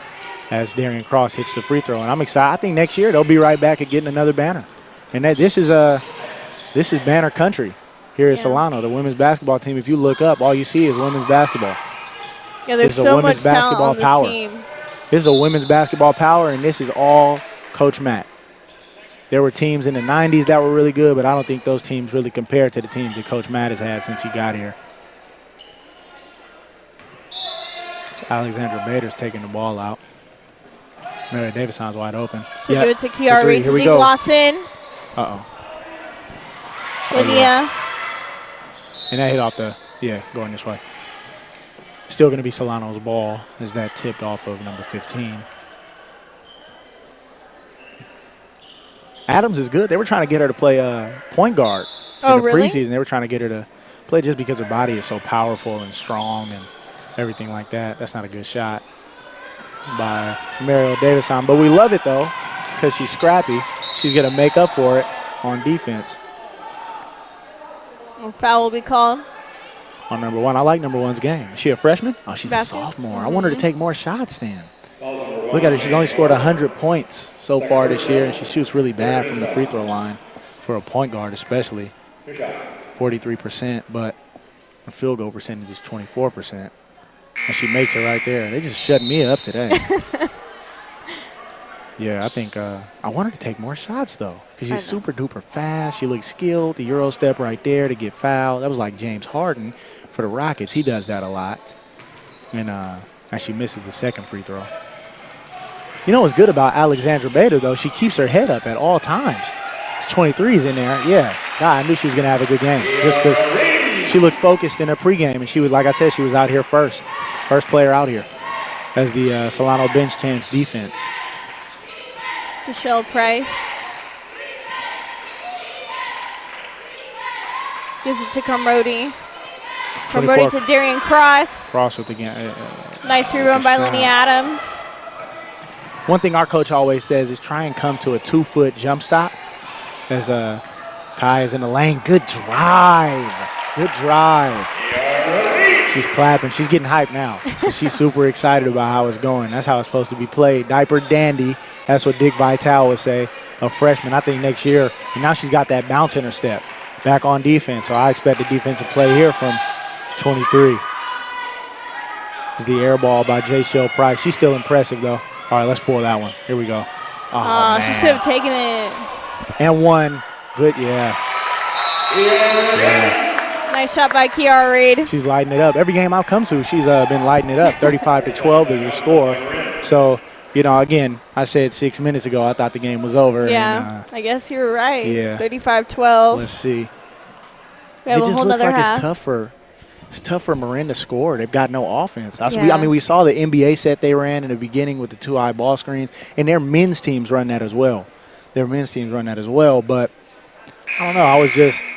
as Darian Cross hits the free throw, and I'm excited. I think next year they'll be right back at getting another banner. And this is banner country here at Solano. The women's basketball team, if you look up, all you see is women's basketball. Yeah, there's so much talent on this team. This is a women's basketball power, and this is all Coach Matt. There were teams in the 90s that were really good, but I don't think those teams really compare to the teams that Coach Matt has had since he got here. So Alexandra Bader's taking the ball out. Mary Davison's wide open. So give it to Kiara Reed to Dean Lawson. Uh-oh. Lydia. And that hit off going this way. Still going to be Solano's ball as that tipped off of number 15. Adams is good. They were trying to get her to play point guard in the preseason. They were trying to get her to play just because her body is so powerful and strong and everything like that. That's not a good shot by Mariel Davison. But we love it, though, because she's scrappy. She's going to make up for it on defense. A foul will be called on number 1. I like number 1's game. Is she a freshman? Oh, she's Vasquez. A sophomore. I want her to take more shots then. Look at her. She's only scored 100 points so far this year, and she shoots really bad from the free throw line for a point guard especially. 43%, but her field goal percentage is 24%. And she makes it right there. They just shut me up today. Yeah, I think I want her to take more shots, though, because she's super duper fast. She looks skilled. The Euro step right there to get fouled. That was like James Harden for the Rockets. He does that a lot. And she misses the second free throw. You know what's good about Alexandra Bader, though? She keeps her head up at all times. It's 23s in there. Yeah, I knew she was going to have a good game just because she looked focused in her pregame. And she was, like I said, she was out here first player out here as the Solano bench chance defense. Michelle Price. Gives it to Carmody. Carmody to Darian Cross. Cross with again. Nice rebound by Lenny Adams. One thing our coach always says is try and come to a 2-foot jump stop. As Kai is in the lane. Good drive. Good drive. She's clapping. She's getting hyped now. So she's super excited about how it's going. That's how it's supposed to be played. Diaper dandy. That's what Dick Vitale would say. A freshman, I think next year. And now she's got that bounce in her step. Back on defense. So I expect the defensive play here from 23. Is the air ball by J. Shell Price. She's still impressive, though. All right, let's pull that one. Here we go. Oh, she should have taken it. And one. Good, yeah. Nice shot by Kiara Reed. She's lighting it up. Every game I've come to, she's been lighting it up. 35-12 is the score. So, you know, again, I said 6 minutes ago I thought the game was over. Yeah, and, I guess you were right. Yeah. 35-12. Let's see. It just looks like it's tough for Marin to score. They've got no offense. We saw the NBA set they ran in the beginning with the 2-high ball screens, and their men's teams run that as well. But I don't know. I was just –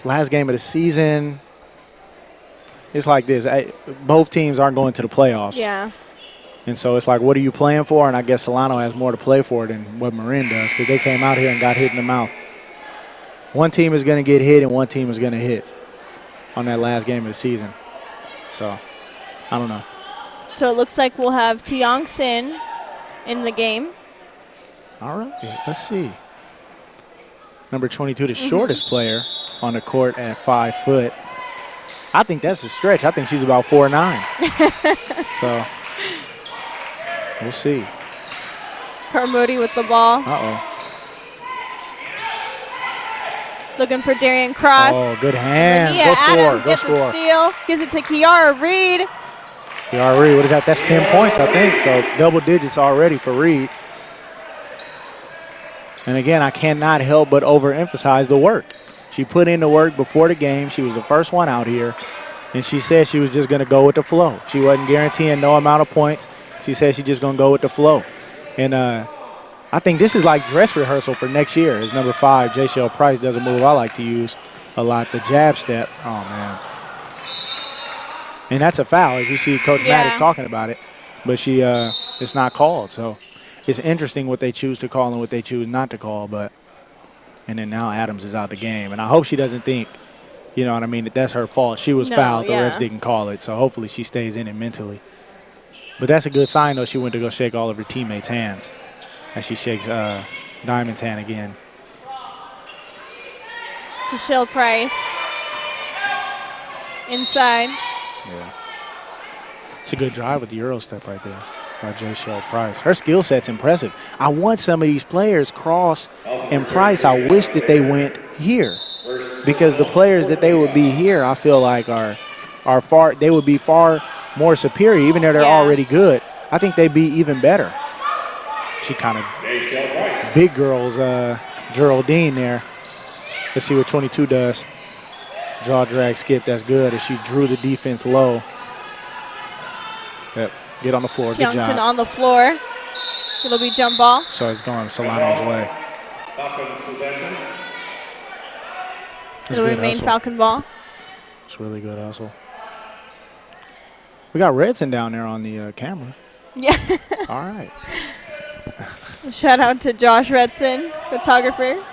last game of the season, it's like this. Both teams aren't going to the playoffs. Yeah. And so it's like, what are you playing for? And I guess Solano has more to play for than what Marin does because they came out here and got hit in the mouth. One team is going to get hit and one team is going to hit on that last game of the season. So, I don't know. So it looks like we'll have Tiong Sin in the game. All right. Let's see. Number 22, the shortest player on the court at 5 foot. I think that's a stretch. I think she's about 4'9". So we'll see. Moody with the ball. Uh-oh. Looking for Darian Cross. Oh, good hand. Nia Go score. Adams Go gets score. the steal. Gives it to Kiara Reed. Kiara Reed, what is that? That's 10 points, I think. So double digits already for Reed. And again, I cannot help but overemphasize the work. She put in the work before the game. She was the first one out here. And she said she was just going to go with the flow. She wasn't guaranteeing no amount of points. She said she's just going to go with the flow. And I think this is like dress rehearsal for next year. As number 5, J-Shell Price does a move I like to use a lot, the jab step. Oh, man. And that's a foul, as you see Coach Matt is talking about it. But she, it's not called. So it's interesting what they choose to call and what they choose not to call. But and then now Adams is out the game. And I hope she doesn't think, you know what I mean, that that's her fault. She was fouled. The refs didn't call it. So hopefully she stays in it mentally. But that's a good sign, though. She went to go shake all of her teammates' hands as she shakes Diamond's hand again. Michelle Price. Inside. Yeah. It's a good drive with the Euro step right there by J-Shell Price. Her skill set's impressive. I want some of these players, Cross and Price, I wish that they went here. Because the players that they would be here, I feel like they would be far more superior, even though they're already good. I think they'd be even better. She kind of big girls Geraldine there. Let's see what 22 does. Draw, drag, skip, that's good as she drew the defense low. Yep, get on the floor, good Youngson job. on the floor. It'll be jump ball. So it's going Solano's way. Falcon's possession. It'll remain hustle. Falcon ball. It's really good hustle. We got Redson down there on the camera. Yeah. All right. Shout out to Josh Redson, photographer.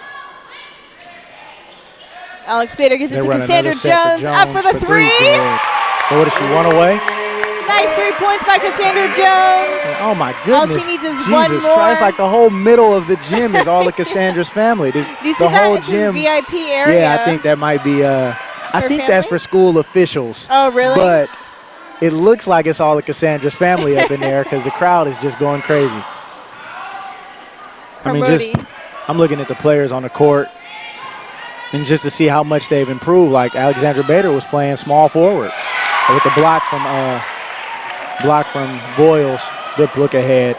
Alex Bader gives it to Cassandra Jones. Up for the three. So what does she run away? Nice 3 points by Cassandra Jones. Oh my goodness. All she needs is Jesus one more. Christ, like the whole middle of the gym is all of Cassandra's family. Do you see that? It's his VIP area. Yeah, I think that might be I think that's for school officials. Oh, really? But it looks like it's all of Cassandra's family up in there because the crowd is just going crazy. I mean, I'm looking at the players on the court and just to see how much they've improved. Like Alexandra Bader was playing small forward with the block from Boyles. Good look ahead.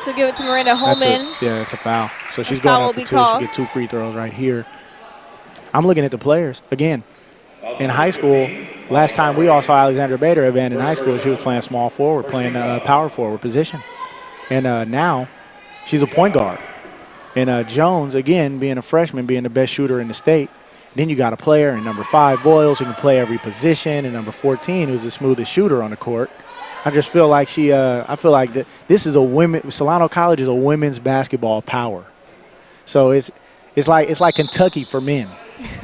She'll give it to Miranda Holman. It's a foul. So she's going up for 2. She'll get 2 free throws right here. I'm looking at the players. Again, in high school, last time we all saw Alexandra Bader abandon high school, she was playing small forward, playing power forward position. And now she's a point guard. And Jones, again, being a freshman, being the best shooter in the state. Then you got a player in number 5, Boyles, who can play every position, and number 14, who's the smoothest shooter on the court. I just feel like this is Solano College is a women's basketball power. So it's like Kentucky for men.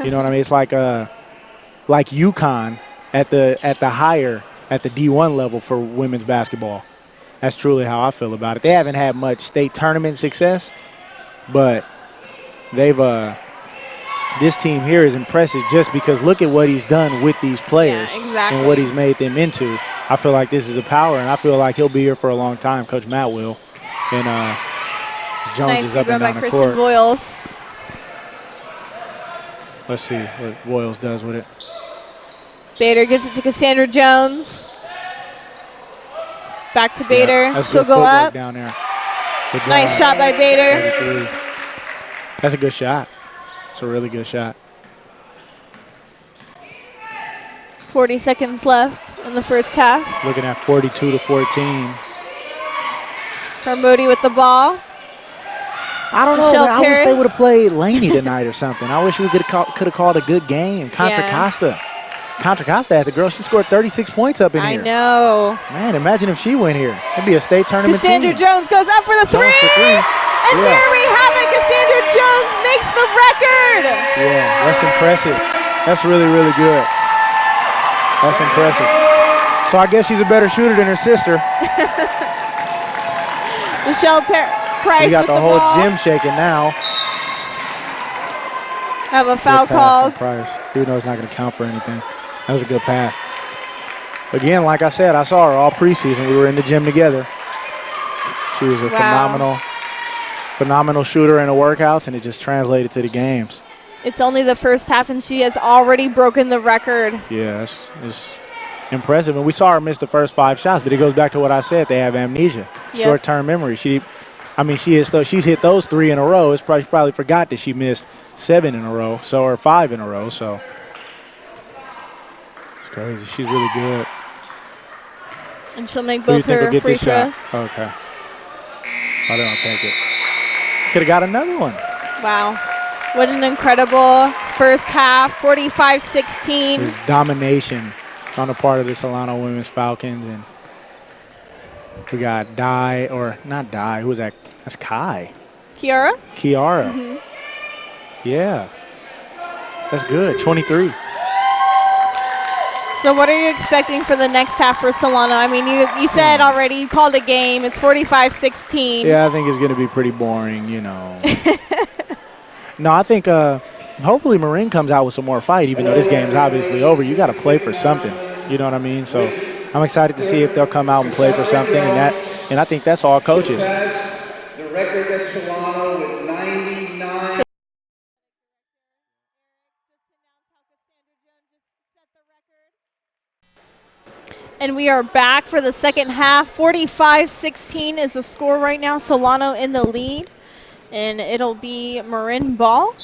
You know what I mean? It's like UConn at the D1 level for women's basketball. That's truly how I feel about it. They haven't had much state tournament success, but they've this team here is impressive just because look at what he's done with these players and what he's made them into. I feel like this is a power, and I feel like he'll be here for a long time. Coach Matt will. And Jones is up and down the court. Boyles. Let's see what Boyles does with it. Bader gives it to Cassandra Jones. Back to Bader. Yeah, she'll go up. Down there. Nice shot by Bader. That's a good shot. It's a really good shot. 40 seconds left in the first half. Looking at 42-14. Moody with the ball. I don't know. I wish they would have played Laney tonight or something. I wish we could have called a good game. Contra Costa had the girl. She scored 36 points up in here. I know. Man, imagine if she went here. It'd be a state tournament Cassandra team. Jones goes up for the three. And there we have it. Cassandra Jones makes the record. Yeah, that's impressive. That's really, really good. That's impressive. So I guess she's a better shooter than her sister. Michelle Price. We got the whole ball. gym shaking now. Have a foul called. Price, even though it's not going to count for anything. That was a good pass. Again, like I said, I saw her all preseason. We were in the gym together. She was a phenomenal shooter in the workouts, and it just translated to the games. It's only the first half, and she has already broken the record. Yeah, it's impressive. And we saw her miss the first 5 shots, but it goes back to what I said. They have amnesia, short-term memory. She's hit those 3 in a row. It's probably forgot that she missed 7 in a row, or 5 in a row. So it's crazy. She's really good. And she'll make both her free throws. Okay. I don't take it. Could have got another one. Wow. What an incredible first half, 45-16. There's domination on the part of the Solano Women's Falcons. And we got who was that? That's Kai. Kiara? Mm-hmm. Yeah. That's good, 23. So what are you expecting for the next half for Solano? I mean, you said already, you called a game. It's 45-16. Yeah, I think it's going to be pretty boring, No, I think hopefully Marin comes out with some more fight, even though this game's obviously over. You got to play for something. You know what I mean? So I'm excited to see if they'll come out and play for something, and I think that's all coaches. The record at Solano with 99. And we are back for the second half. 45-16 is the score right now. Solano in the lead. And it'll be Marin ball.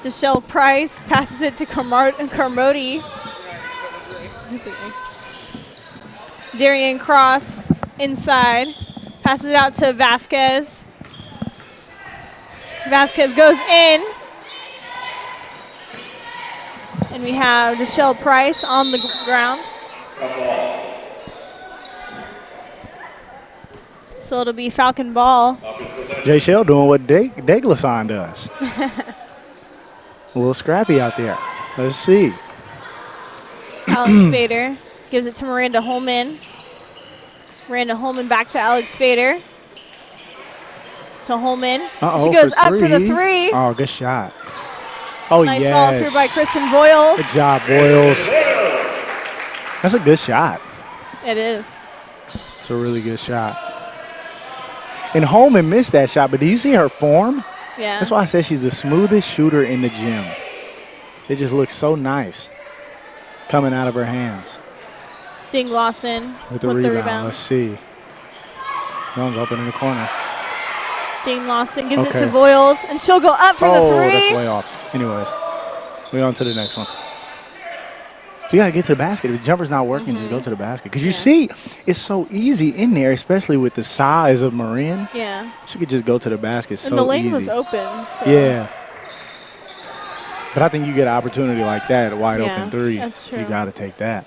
Deshelle Price passes it to Carmody. Darian Cross inside. Passes it out to Vasquez. Vasquez goes in. And we have Deshelle Price on the ground. So it'll be Falcon ball. Jay Shell doing what Deglason does. A little scrappy out there. Let's see. Alex Spader gives it to Miranda Holman. Miranda Holman back to Alex Spader. To Holman. She goes up for the 3. Oh, good shot. Oh, nice yes. follow through by Kristen Boyles. Good job, Boyles. That's a good shot. It is. It's a really good shot. And Holman missed that shot, but do you see her form? Yeah. That's why I said she's the smoothest shooter in the gym. It just looks so nice coming out of her hands. Ding Lawson with the rebound. Let's see. Young's open in the corner. Ding Lawson gives it to Boyles, and she'll go up for the 3. That's way off. Anyways, we're on to the next one. So you got to get to the basket. If the jumper's not working, just go to the basket. Because you see, it's so easy in there, especially with the size of Marin. Yeah. She could just go to the basket so easy. And the lane was open. So. Yeah. But I think you get an opportunity like that, a wide open 3. That's true. You got to take that.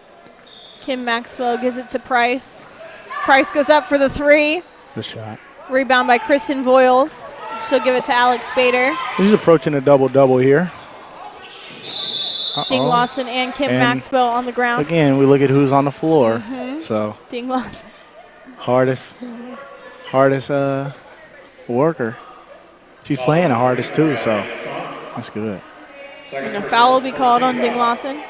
Kim Maxwell gives it to Price. Price goes up for the 3. Good shot. Rebound by Kristen Boyles. She'll give it to Alex Spader. She's approaching a double-double here. Ding Lawson and Kim Maxwell on the ground. Again, we look at who's on the floor. So Ding Lawson. Hardest worker. She's playing the hardest too, so that's good. And a foul will be called on Ding Lawson.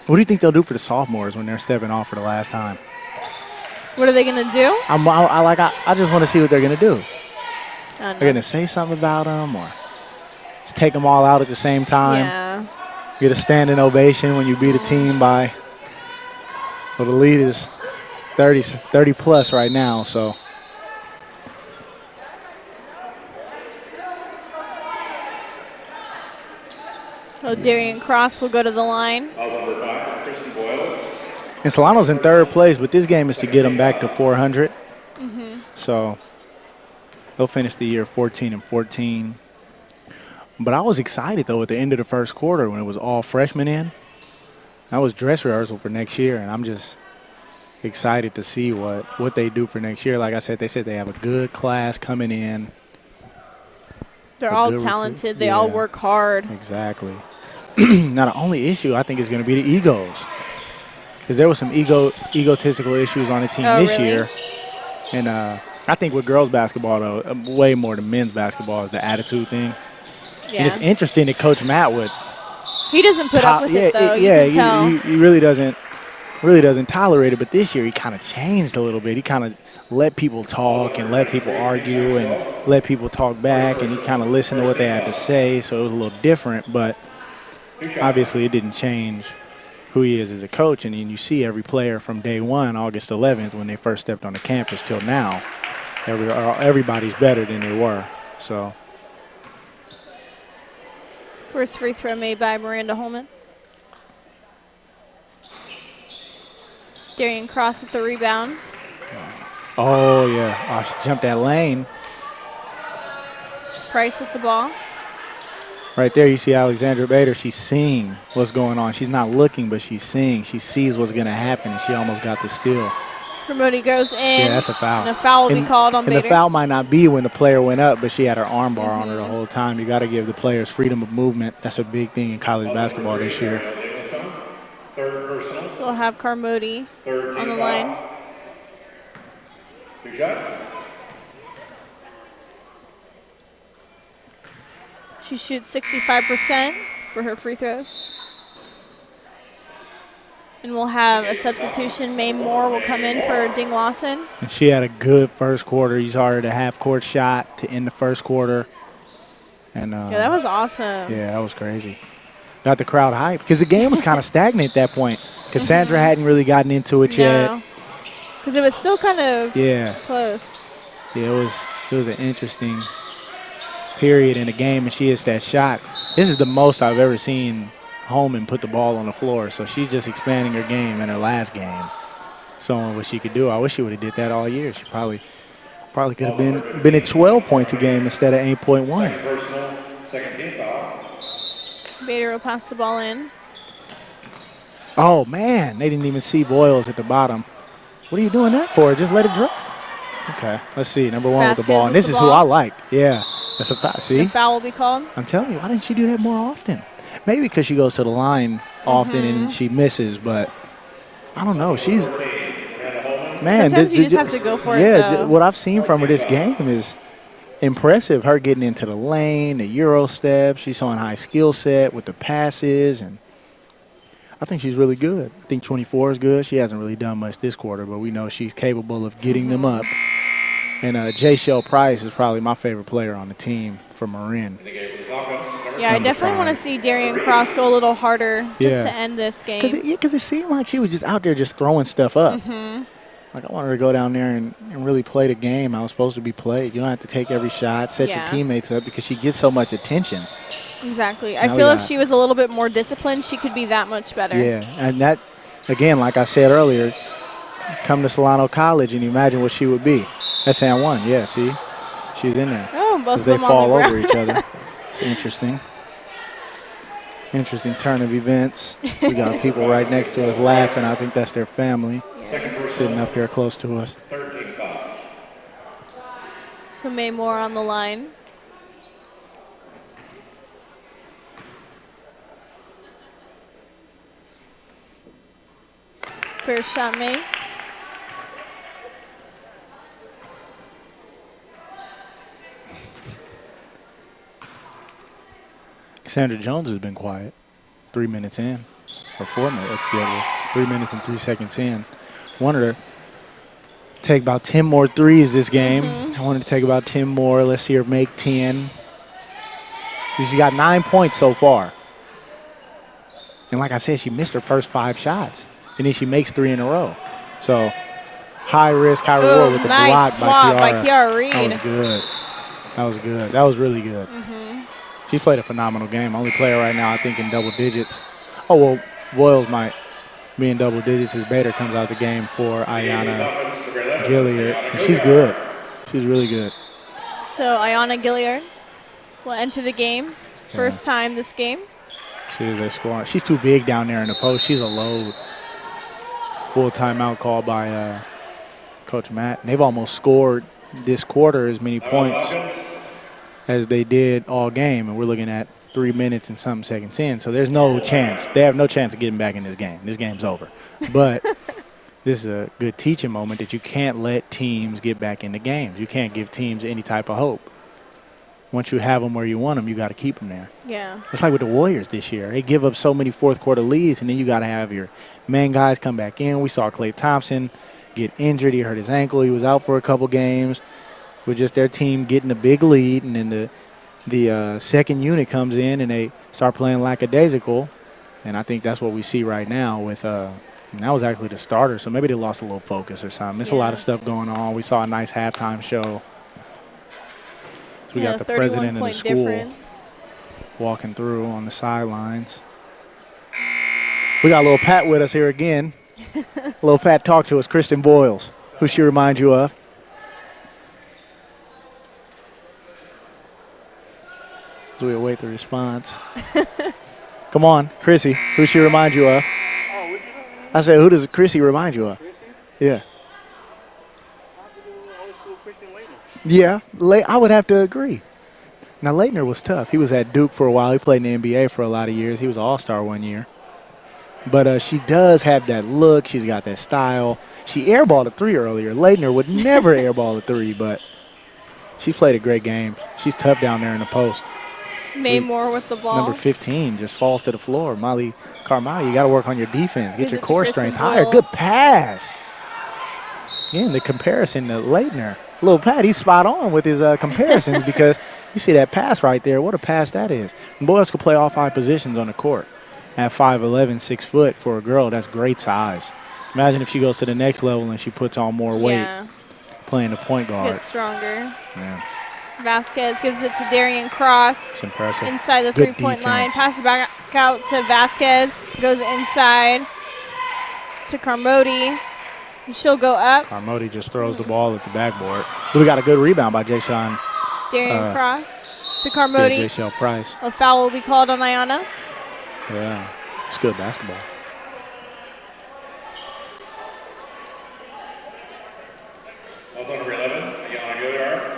What do you think they'll do for the sophomores when they're stepping off for the last time? What are they going to do? I just want to see what they're going to do. They're going to say something about them or just take them all out at the same time. Yeah. Get a standing ovation when you beat a team by, well, the lead is 30 plus right now, so. Oh, Darian Cross will go to the line. And Solano's in 3rd place, but this game is to get them back to 400. So they'll finish the year 14-14. But I was excited, though, at the end of the first quarter when it was all freshmen in. That was dress rehearsal for next year, and I'm just excited to see what they do for next year. Like I said, they have a good class coming in. They're all talented. They all work hard. Exactly. Now, the only issue, I think, is going to be the egos. Because there was some egotistical issues on the team this year. And I think with girls basketball, though, way more than men's basketball is the attitude thing. Yeah. And it's interesting that Coach Matt would He doesn't put up with it, though. Yeah, you can tell. he really doesn't tolerate it. But this year he kind of changed a little bit. He kind of let people talk and let people argue and let people talk back, and he kind of listened to what they had to say. So it was a little different, but obviously it didn't change who he is as a coach. And you see every player from day one, August 11th, when they first stepped on the campus till now, everybody's better than they were. So first free throw made by Miranda Holman. Darian Cross with the rebound. Oh, yeah. Oh, she jumped that lane. Price with the ball. Right there you see Alexandra Bader. She's seeing what's going on. She's not looking, but she's seeing. She sees what's going to happen, and she almost got the steal. Promoting goes in. Yeah, that's a foul. And a foul will be called on Bader. And the foul might not be when the player went up, but she had her arm bar on her the whole time. You got to give the players freedom of movement. That's a big thing in college basketball this year. Still have Carmody on the line. 2 shots. She shoots 65% for her free throws. And we'll have a substitution. May Moore will come in for Ding Lawson. And she had a good first quarter. You saw her at a half-court shot to end the first quarter. And yeah, that was awesome. Yeah, that was crazy. Got the crowd hyped because the game was kind of stagnant at that point. Cassandra hadn't really gotten into it yet. Because it was still kind of close. Yeah, it was an interesting period in the game, and she hits that shot. This is the most I've ever seen Holman put the ball on the floor, so she's just expanding her game in her last game, showing what she could do. I wish she would have did that all year. She probably could have been at 12 points a game instead of 8.1. Second team foul. Bader will pass the ball in. Oh, man, they didn't even see Boyles at the bottom. What are you doing that for? Just let it drop. Okay, let's see. Number one with the ball, and this is who I like. Yeah, that's a foul. See? The foul will be called. I'm telling you, why didn't she do that more often? Maybe because she goes to the line often and she misses, but I don't know. She's man. Sometimes you just have to go for it. Yeah, what I've seen from her this game is impressive. Her getting into the lane, the Euro step. She's showing high skill set with the passes, and I think she's really good. I think 24 is good. She hasn't really done much this quarter, but we know she's capable of getting them up. And J. Shell Price is probably my favorite player on the team for Marin. Yeah, I definitely want to see Darian Cross go a little harder just to end this game. Because it seemed like she was just out there just throwing stuff up. Like, I wanted her to go down there and really play the game I was supposed to be played. You don't have to take every shot, set your teammates up, because she gets so much attention. Exactly. I feel if she was a little bit more disciplined, she could be that much better. Yeah, and that, again, like I said earlier, come to Solano College and imagine what she would be. That's San Juan, yeah, see? She's in there. Oh, both of they them fall on the over each other. It's interesting. Interesting turn of events. We got people right next to us laughing. I think that's their family sitting up here close to us. So May Moore on the line. First shot, May. Cassandra Jones has been quiet. 3 minutes in, or 4 minutes, 3 minutes and 3 seconds in. Wanted her to take about 10 more threes this game. I wanted to take about 10 more. Let's see her make 10. She's got 9 points so far. And like I said, she missed her first 5 shots. And then she makes 3 in a row. So high risk, high reward with the block by Kiara Reed. That was good. That was good. That was really good. She's played a phenomenal game. Only player right now, I think, in double digits. Oh, well, Boyles might be in double digits as Bader comes out the game for Ayanna Gilliard. And she's good. She's really good. So Ayanna Gilliard will enter the game. First time this game. She is a scorer. She's too big down there in the post. She's a load. Full timeout called by Coach Matt. And they've almost scored this quarter as many points as they did all game, and we're looking at 3 minutes and something seconds in. So there's no chance. They have no chance of getting back in this game. This game's over. But this is a good teaching moment that you can't let teams get back into games. You can't give teams any type of hope. once you have them where you want them, you got to keep them there. Yeah. It's like with the Warriors this year. They give up so many fourth-quarter leads, and then you got to have your main guys come back in. We saw Klay Thompson get injured. He hurt his ankle. He was out for a couple games with just their team getting a big lead, and then the second unit comes in, and they start playing lackadaisical. And I think that's what we see right now with and that was actually the starter, so maybe they lost a little focus or something. There's a lot of stuff going on. We saw a nice halftime show. So we got the president of the school walking through on the sidelines. We got little Pat with us here again. Little Pat, talk to us. Kristen Boyles. Who she remind you of? As we await the response. Come on, Chrissy. Who she remind you of? I said, who does Chrissy remind you of? Yeah. Yeah, I would have to agree. Now, Leitner was tough. He was at Duke for a while. He played in the NBA for a lot of years. He was an all-star one year. But she does have that look. She's got that style. She airballed a three earlier. Leitner would never airball a three, but she's played a great game. She's tough down there in the post. Maymore with the ball. Number 15 just falls to the floor. Molly Carmody, you got to work on your defense. Get your core strength higher. Good pass. Again, the comparison to Leitner. Little Pat, he's spot on with his comparisons because you see that pass right there. What a pass that is. And Boyles could play all 5 positions on the court. At 5'11", 6 foot for a girl, that's great size. Imagine if she goes to the next level and she puts on more weight playing the point guard. Gets stronger. Yeah. Vasquez gives it to Darian Cross. It's impressive. Inside the three-point line. Passes back out to Vasquez. Goes inside to Carmody. And she'll go up. Carmody just throws the ball at the backboard. But we got a good rebound by Jay-Sean. Darian Cross to Carmody. Yeah, Jay-Sean Price. A foul will be called on Ayana. Yeah, it's good basketball. Also number 11, Ayana Gilliard.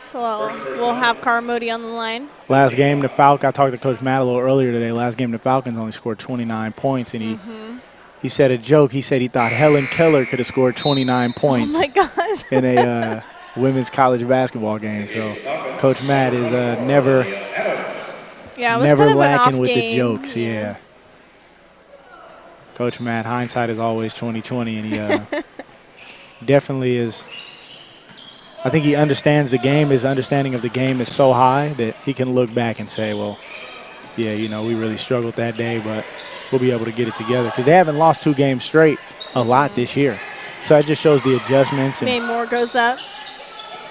So we'll have Carmody on the line. Last game, the Falcons, I talked to Coach Matt a little earlier today. Last game, the Falcons only scored 29 points, and he said a joke. He said he thought Helen Keller could have scored 29 points. Oh, my gosh. In a women's college basketball game. So Coach Matt is never lacking with the jokes. Yeah. Coach Matt, hindsight is always 20/20, and he definitely is. I think he understands the game. His understanding of the game is so high that he can look back and say, well, yeah, you know, we really struggled that day, but we'll be able to get it together. Because they haven't lost 2 games straight a lot this year. So that just shows the adjustments. And Maymore goes up.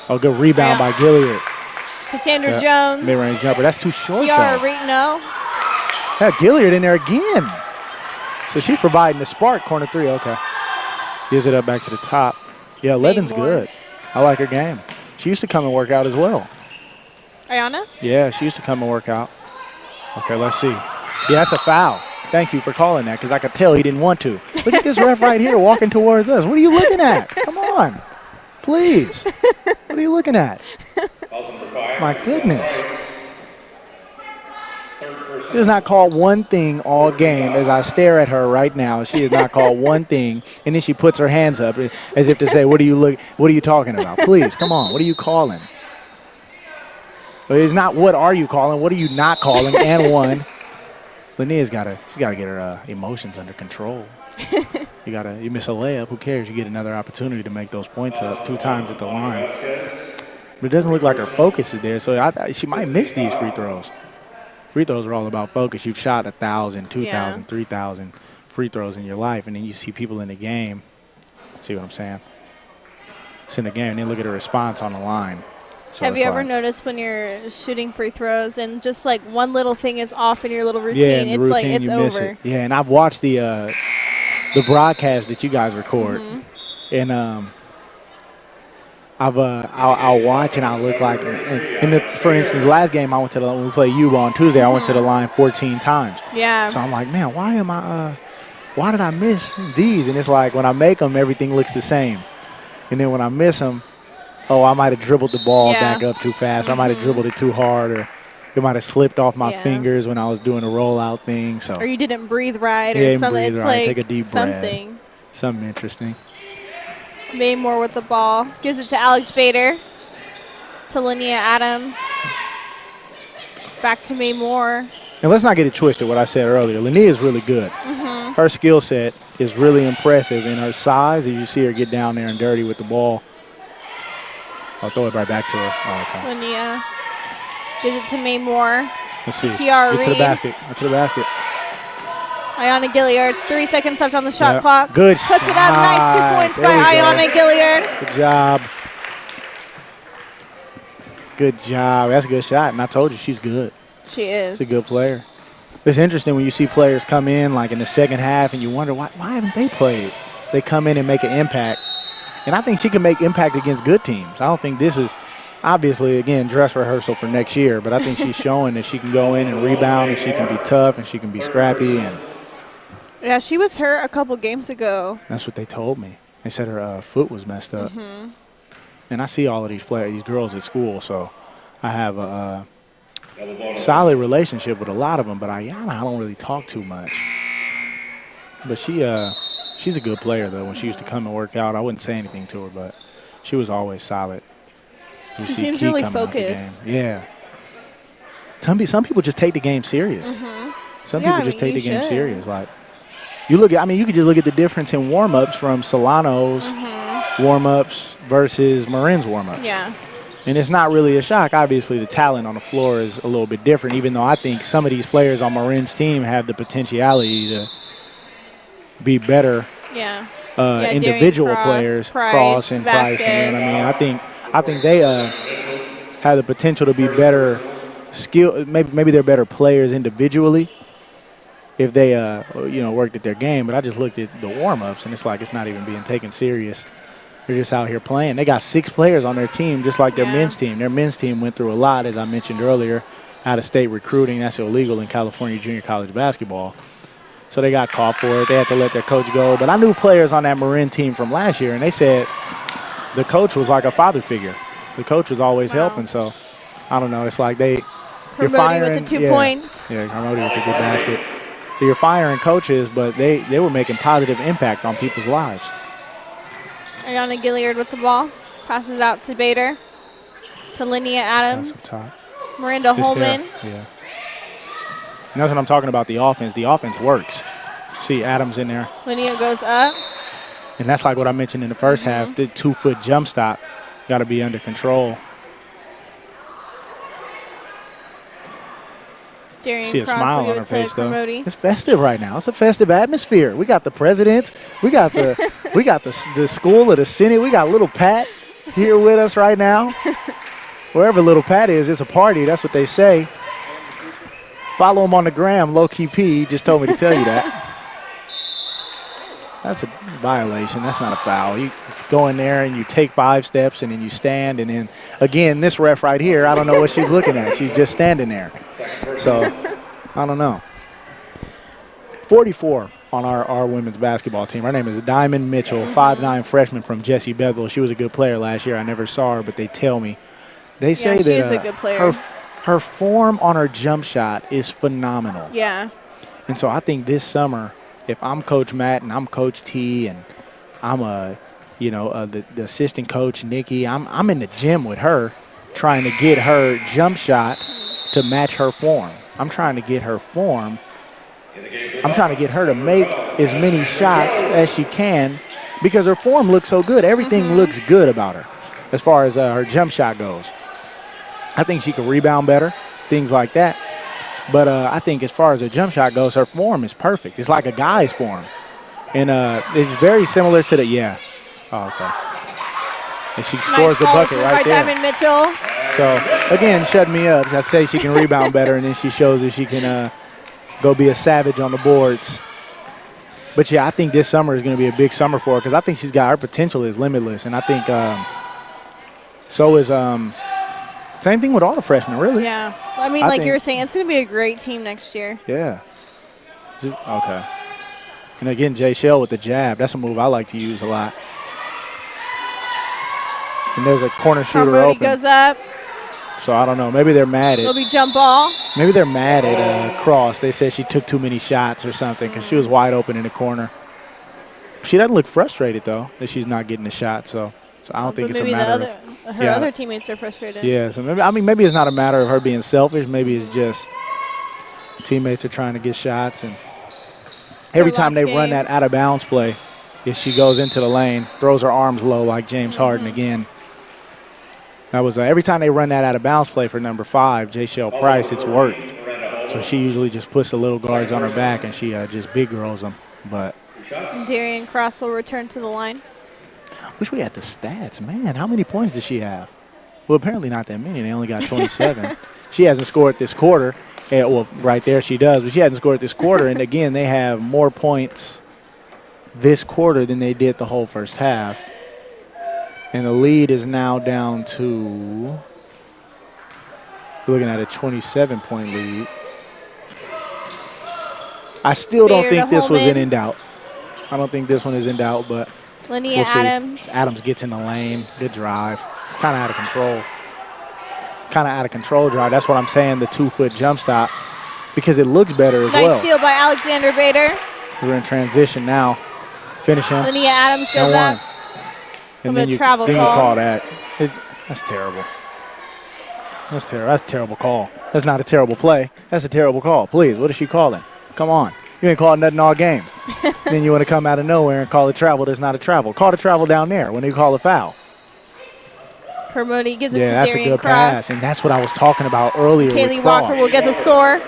Oh, good rebound by Gilliard. Cassandra Jones. Mid-range jumper. That's too short, Kiara though. Reno. Yeah, Gilliard in there again. So she's providing the spark. Corner 3, okay. Gives it up back to the top. Yeah, 11's good. I like her game. She used to come and work out as well. Ayana? Yeah, she used to come and work out. Okay, let's see. Yeah, that's a foul. Thank you for calling that because I could tell he didn't want to. Look at this ref right here walking towards us. What are you looking at? Come on. Please. What are you looking at? My goodness. She has not called one thing all game. As I stare at her right now, she has not called one thing, and then she puts her hands up as if to say, what are you talking about? Please, come on. What are you calling? But it's not what are you calling, what are you not calling, and one. Linnea's gotta get her emotions under control. You miss a layup, who cares? You get another opportunity to make those points up 2 times at the line. But it doesn't look like her focus is there, so she might miss these free throws. Free throws are all about focus. You've shot 1,000, 2,000, 3,000 free throws in your life, and then you see people in the game. See what I'm saying? It's in the game, and then look at her response on the line. So have you ever noticed when you're shooting free throws and just like one little thing is off in your little routine, yeah, it's like it's over. It. Yeah, and I've watched the broadcast that you guys record, and I'll watch and I'll look like, for instance, last game I went to when we played Yuba on Tuesday, I went to the line 14 times. Yeah. So I'm like, man, why did I miss these? And it's like when I make them, everything looks the same, and then when I miss them, I might have dribbled the ball back up too fast, or I might have dribbled it too hard, or it might have slipped off my fingers when I was doing a rollout thing. So. Or you didn't breathe right, or something. Breathe it's right. like Take a deep something. breath. Something interesting. Maymore with the ball. Gives it to Alex Bader. To Linnea Adams. Back to May Moore. And let's not get it twisted, what I said earlier. Lania is really good. Her skill set is really impressive, and her size, as you see her get down there and dirty with the ball. I'll throw it right back to her. Oh, okay. Lania gives it to May Moore. Let's see. Kiara Get to the Reed. basket. Get to the basket. Ayana Gilliard, 3 seconds left on the shot Yep. clock. Good Puts it up. Nice 2 points There by we go. Ayana Gilliard. Good job. Good job. That's a good shot. And I told you, she's good. She is. She's a good player. It's interesting when you see players come in like in the second half and you wonder, why haven't they played? They come in and make an impact. And I think she can make impact against good teams. I don't think this is, obviously, again, dress rehearsal for next year, but I think she's showing that she can go in and rebound and she can be tough and she can be scrappy. And Yeah, she was hurt a couple games ago. that's what they told me. They said her foot was messed up. And I see all of these players, these girls at school, so I have a solid relationship with a lot of them, but Ayana, I don't really talk too much. But she's a good player, though. When she used to come and work out, I wouldn't say anything to her, but she was always solid. You She see seems Key really coming out the focused. game. Yeah. Some people just take the game serious. Some Yeah, people I just mean, take the you game should. serious. Like, you look at, I mean, you could just look at the difference in warm-ups from Solano's warm-ups versus Marin's warm-ups. Yeah. And it's not really a shock. Obviously, the talent on the floor is a little bit different, even though I think some of these players on Marin's team have the potentiality to be better Yeah. individual Darian players, Cross, Cross and Price. You know what I mean? I think they have the potential to be better skill. Maybe they're better players individually if they worked at their game. But I just looked at the warm-ups, and it's like it's not even being taken serious. They're just out here playing. They got 6 players on their team, just like their men's team. Their men's team went through a lot, as I mentioned earlier, out-of-state recruiting. That's illegal in California junior college basketball. So they got caught for it. They had to let their coach go. But I knew players on that Marin team from last year, and they said the coach was like a father figure. The coach was always helping. So, I don't know. It's like you're Ramodi firing. with the 2 points. Yeah, Ramodi with the good basket. So you're firing coaches, but they were making positive impact on people's lives. Ayana Gilliard with the ball. Passes out to Bader. To Linnea Adams. That's up top. Miranda Just there. Holman. Yeah. And that's what I'm talking about, the offense. The offense works. See Adams in there. Linnea goes up. And that's like what I mentioned in the first half. The 2-foot jump stop got to be under control. Darian See a Cross smile will on give her it to face, though. Cremodi. It's festive right now. It's a festive atmosphere. We got the presidents. We got the school of the Senate. We got little Pat here with us right now. Wherever little Pat is, it's a party. That's what they say. Follow him on the gram, Low Key P. He just told me to tell you that. That's a violation. That's not a foul. You go in there and you take 5 steps and then you stand. And then, again, this ref right here, I don't know what she's looking at. She's just standing there. So, I don't know. 44 on our women's basketball team. Her name is Diamond Mitchell, 5'9" freshman from Jessie Bethel. She was a good player last year. I never saw her, but they tell me. They say she that is a good player. her form on her jump shot is phenomenal. Yeah. And so I think this summer, if I'm Coach Matt and I'm Coach T and I'm the assistant coach Nikki, I'm in the gym with her trying to get her jump shot to match her form. I'm trying to get her form. I'm trying to get her to make as many shots as she can because her form looks so good. Everything looks good about her as far as her jump shot goes. I think she can rebound better, things like that. But I think as far as her jump shot goes, her form is perfect. It's like a guy's form. And it's very similar to the, yeah. Oh, okay. And she scores the bucket right there. Diamond Mitchell. So, again, shut me up. I say she can rebound better, and then she shows that she can go be a savage on the boards. But, yeah, I think this summer is going to be a big summer for her because I think she's got her potential is limitless. And I think so is same thing with all the freshmen, really. Yeah. I mean, like you were saying, it's going to be a great team next year. Yeah. Okay. And, again, Jay Shell with the jab. That's a move I like to use a lot. And there's a corner shooter open. Goes up. So, I don't know. Maybe they're mad It'll be jump ball. Maybe they're mad at Cross. They said she took too many shots or something because she was wide open in the corner. She doesn't look frustrated, though, that she's not getting the shot. So, So I don't think But it's a maybe matter her other teammates are frustrated. Yeah, so maybe it's not a matter of her being selfish. Maybe it's just teammates are trying to get shots, and every time they run that out of bounds play, if she goes into the lane, throws her arms low like James Harden again. That was every time they run that out of bounds play for number 5, J-Shell Price, it's worked. So she usually just puts the little guards on her back and she just big girls them. But Darian Cross will return to the line. wish we had the stats, man. How many points does she have? Well, apparently not that many. They only got 27. She hasn't scored this quarter. Yeah, well, right there she does, but she hasn't scored this quarter. And again, they have more points this quarter than they did the whole first half. And the lead is now down to, we're looking at a 27-point lead. I still don't think this was in doubt. I don't think this one is in doubt, but Linnea we'll see. Adams. Adams gets in the lane. Good drive. It's kind of out of control. Kind of out of control drive. That's what I'm saying, the 2-foot jump stop, because it looks better as well. Nice steal by Alexander Bader. We're in transition now. Finish him. Linnea Adams goes up. And then you call that. That's terrible. That's terrible. That's a terrible call. That's not a terrible play. That's a terrible call. Please, what is she calling? Come on. You ain't called nothing all game. Then you want to come out of nowhere and call it travel. That's not a travel. Call the travel down there when they call a foul. Kermode gives it to that's Darian a good Cross. pass, and that's what I was talking about earlier Kaylee with Cross. Walker will get the score.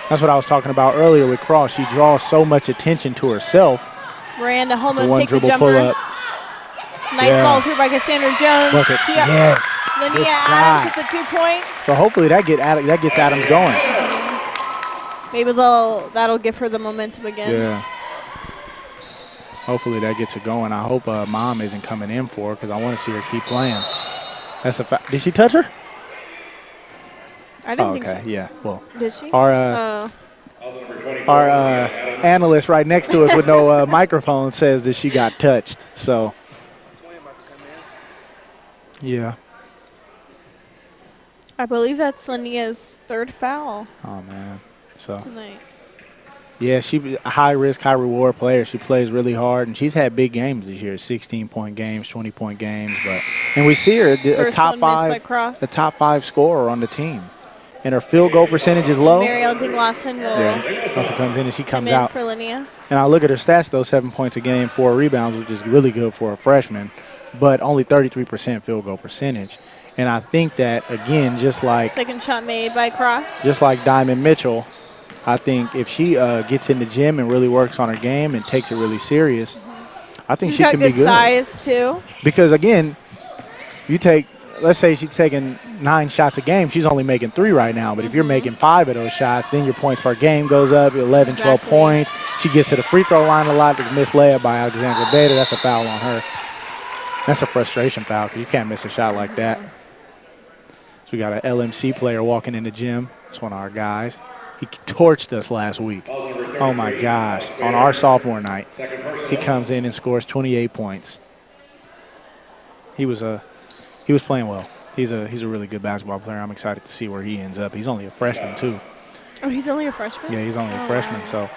That's what I was talking about earlier with Cross. She draws so much attention to herself. Miranda Holman One take the dribble jumper. pull up. Nice follow through by Cassandra Jones. Bucket. Yes. Linnea Adams with the 2 points. So hopefully that gets Adams going. Maybe that'll give her the momentum again. Yeah. Hopefully that gets her going. I hope Mom isn't coming in for her because I want to see her keep playing. That's a fact. Did she touch her? I didn't think so. Okay, yeah. Well, did she? Our analyst right next to us with no microphone says that she got touched. So, yeah. I believe that's Linnea's 3rd foul Oh man. So. tonight. Yeah, she's a high-risk, high-reward player. She plays really hard, and she's had big games this year, 16-point games, 20-point games. And we see her a top 5 scorer on the team. And her field goal percentage is low. Marielle Dinglassen will also comes in and she comes come in out. for Linnea. And I look at her stats, though, 7 points a game, 4 rebounds, which is really good for a freshman, but only 33% field goal percentage. And I think that, again, just like second shot made by Cross. Just like Diamond Mitchell, I think if she gets in the gym and really works on her game and takes it really serious, I think she can be good. She's got good size, too. Because, again, let's say she's taking 9 shots a game. She's only making 3 right now. But if you're making 5 of those shots, then your points per game goes up, 11, 12 points. She gets to the free throw line a lot. The missed layup by Alexandra Bader, that's a foul on her. That's a frustration foul because you can't miss a shot like that. So we got an LMC player walking in the gym. It's one of our guys. He torched us last week. Oh, my gosh. On our sophomore night, he comes in and scores 28 points. He was playing well. He's a really good basketball player. I'm excited to see where he ends up. He's only a freshman, too. Oh, he's only a freshman? Yeah, he's only a freshman. So,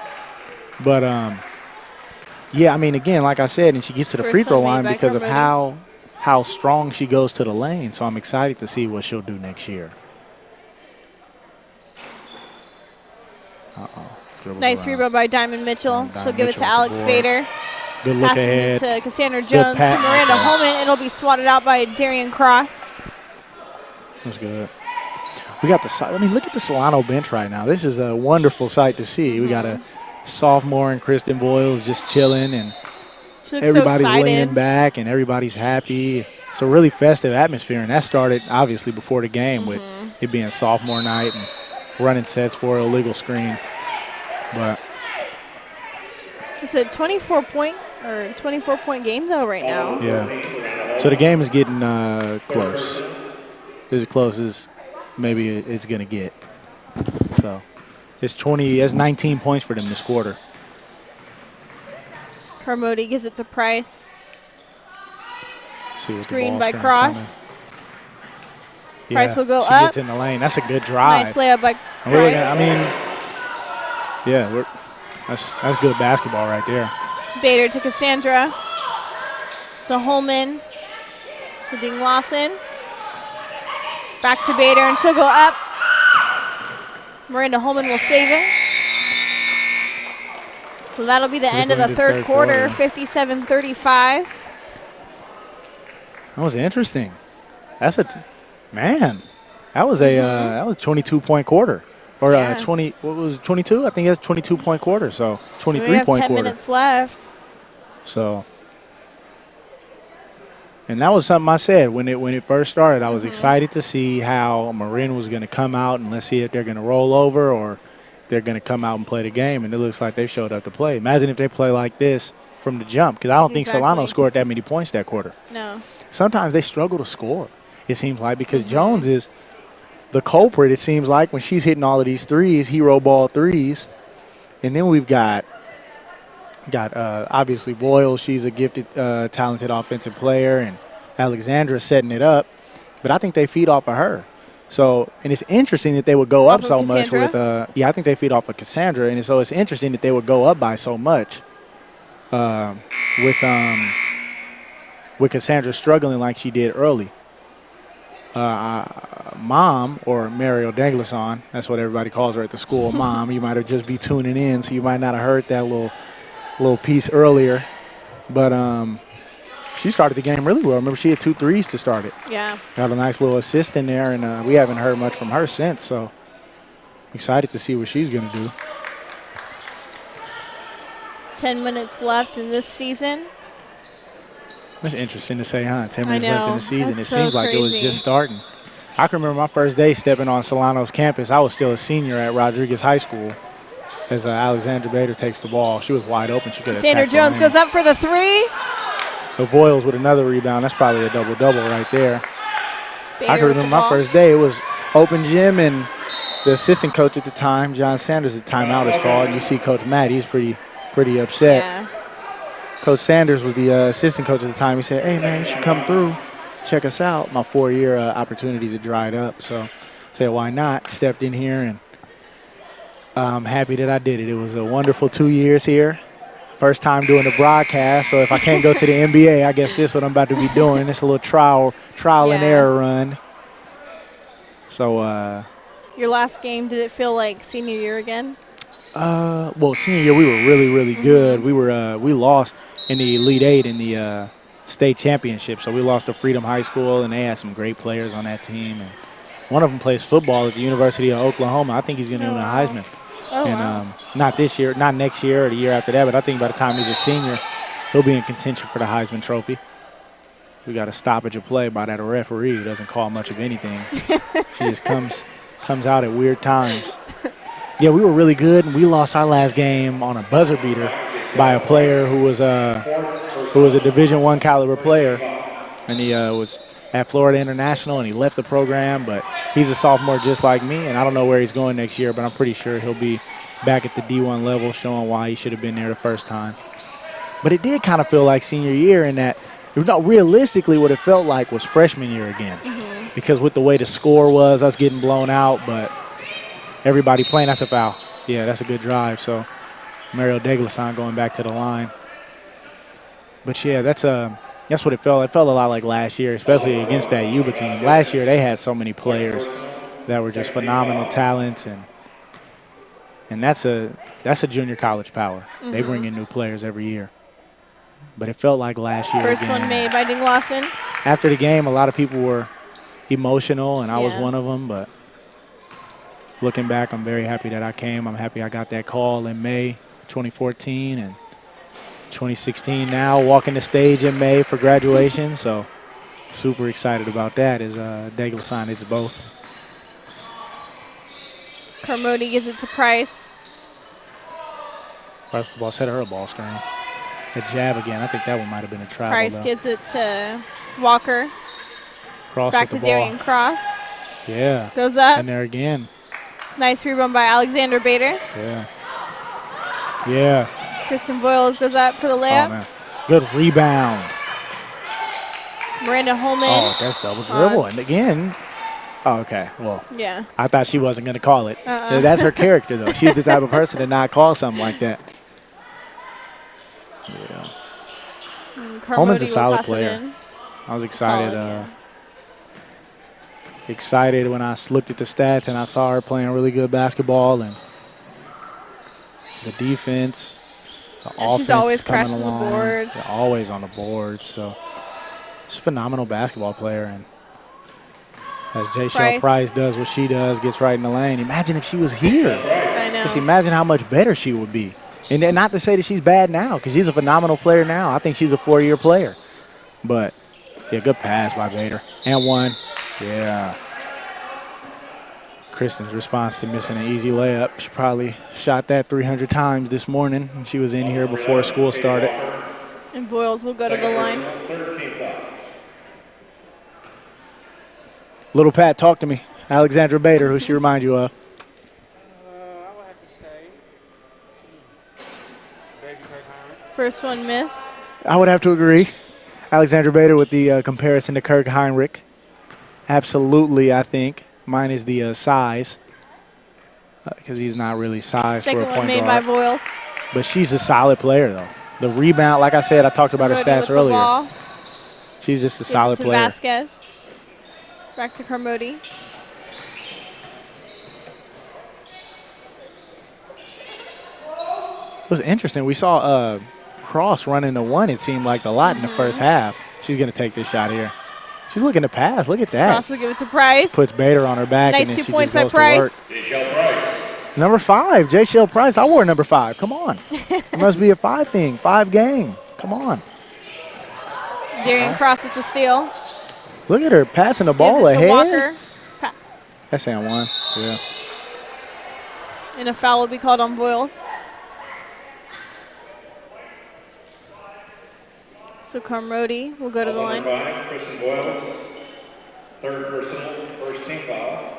but, yeah, I mean, again, like I said, and she gets to the free throw line because of how strong she goes to the lane. So I'm excited to see what she'll do next year. Nice rebound by Diamond Mitchell. She'll give it to Alex Bader. Good look ahead. Passes it to Cassandra Jones. To Miranda Holman. It'll be swatted out by Darian Cross. That's good. We got look at the Solano bench right now. This is a wonderful sight to see. We got a sophomore and Kristen Boyles just chilling, and everybody's leaning back, and everybody's happy. It's a really festive atmosphere, and that started obviously before the game with it being sophomore night and running sets for an illegal screen. But it's a 24-point game though right now. Yeah. So the game is getting close. As close as maybe it's gonna get. So it's 19 points for them this quarter. Kermode gives it to Price. Screen by Cross. Cross. Price will go she up. She gets in the lane. That's a good drive. Nice layup by Price. That's good basketball right there. Bader to Cassandra. To Holman. to Ding Lawson. Back to Bader, and she'll go up. Miranda Holman will save it. So that'll be the end of the third quarter, 57-35. That was interesting. That's man. That was a 22-point quarter, or 20. What was it, 22? I think that's 22-point quarter. So 23-point quarter. We have 10 minutes left. So, and that was something I said when it first started. I was excited to see how Marin was going to come out, and let's see if they're going to roll over or they're going to come out and play the game. And it looks like they showed up to play. Imagine if they play like this from the jump, because I don't think Solano scored that many points that quarter. No. Sometimes they struggle to score, it seems like, because Jones is the culprit, it seems like, when she's hitting all of these threes, hero ball threes. And then we've got obviously Boyle. She's a gifted, talented offensive player, and Alexandra setting it up. But I think they feed off of her. So, and it's interesting that they would go up so much with I think they feed off of Cassandra, and so it's interesting that they would go up by so much with Cassandra struggling like she did early. Mom, or Mariel Deglason, that's what everybody calls her at the school, Mom. You might have just be tuning in, so you might not have heard that little piece earlier. But she started the game really well. Remember, she had 2 threes to start it. Yeah. Got a nice little assist in there, and we haven't heard much from her since, so excited to see what she's going to do. 10 minutes left in this season. That's interesting to say, huh? 10 minutes left in the season. That's it seems like it was just starting. I can remember my first day stepping on Solano's campus. I was still a senior at Rodriguez High School as Alexandra Bader takes the ball. She was wide open. She could have Cassandra Jones goes up for the 3. The Voiles with another rebound. That's probably a double-double right there. Bader I can remember my first day. It was open gym, and the assistant coach at the time, John Sanders, the timeout is called. You see Coach Matt. He's pretty upset. Yeah. Coach Sanders was the assistant coach at the time. He said, hey, man, you should come through, check us out. My 4-year opportunities had dried up. So I said, why not? Stepped in here, and I'm happy that I did it. It was a wonderful 2 years here. First time doing the broadcast. So if I can't go to the NBA, I guess this is what I'm about to be doing. It's a little trial and error run. So your last game, did it feel like senior year again? Well, senior year we were really, really good. We lost in the Elite 8 in the state championship. So we lost to Freedom High School, and they had some great players on that team. And one of them plays football at the University of Oklahoma. I think he's going to win a Heisman. Oh, and wow. Not this year, not next year or the year after that, but I think by the time he's a senior, he'll be in contention for the Heisman Trophy. We got a stoppage of play by that referee who doesn't call much of anything. She just comes out at weird times. Yeah, we were really good, and we lost our last game on a buzzer beater by a player who was a Division I caliber player, and he was at Florida International, and he left the program, but he's a sophomore just like me, and I don't know where he's going next year, but I'm pretty sure he'll be back at the D1 level, showing why he should have been there the first time. But it did kind of feel like senior year in that, realistically what it felt like was freshman year again, because with the way the score was, us getting blown out, but everybody playing. That's a foul. Yeah, that's a good drive. So Mariel Deglason going back to the line. But yeah, that's what it felt. It felt a lot like last year, especially against that Yuba team. Last year they had so many players that were just phenomenal talents, and that's a junior college power. They bring in new players every year. But it felt like last year. First again. one made by Ding Lawson. After the game, a lot of people were emotional, and I was one of them, but looking back, I'm very happy that I came. I'm happy I got that call in May 2014 and 2016 now, walking the stage in May for graduation. So super excited about that as Deglason hits both. Carmody gives it to Price. Basketball set her a ball screen. A jab again. I think that one might have been a travel. Price gives it to Walker. Cross back to Darian Cross. Yeah. Goes up. And there again. Nice rebound by Alexandra Bader. Yeah. Yeah. Kristen Boyles goes up for the layup. Oh, man. Good rebound. Miranda Holman. Oh, that's double dribble. And again. Oh, okay. Well, yeah. I thought she wasn't going to call it. That's her character, though. She's the type of person to not call something like that. Yeah. Holman's a solid player. I was excited. Solid, Excited when I looked at the stats and I saw her playing really good basketball and the defense, the offense she's always coming crashing along. the boards. They're always on the board. So she's a phenomenal basketball player. And as Jayshell Price does what she does, gets right in the lane. Imagine if she was here. I know. Just imagine how much better she would be. And then not to say that she's bad now, because she's a phenomenal player now. I think she's a 4-year player. But, yeah, good pass by Bader. And one. Yeah. Kristen's response to missing an easy layup. She probably shot that 300 times this morning. She was in here before school started. And Boyles will go to the line. Little Pat, talk to me. Alexandra Bader, who she remind you of? I would have to say Baby Kirk Heinrich. First one miss. I would have to agree. Alexandra Bader with the comparison to Kirk Heinrich. Absolutely, I think. Mine is the size, because he's not really size Second for a point one made guard. by Boyles. But she's a solid player, though. The rebound, like I said, I talked about her Brody stats with the earlier. ball. She's just a Gives solid it to player. Vasquez. Back to Carmody. It was interesting. We saw Cross run into one, it seemed like, a lot in the first half. She's going to take this shot here. She's looking to pass. Look at that. Cross will give it to Price. Puts Bader on her back. Nice and then 2 she points just by goes to Price. work. Number 5, Jayshell Price. I wore number 5. Come on. It must be a 5 thing. 5 game. Come on. Darian Cross with the steal. Look at her passing the ball Gives it to ahead. Walker. That's and one. Yeah. And a foul will be called on Boyles. So Carmody will go to the line. Kristen Boyles, third personal, first team foul.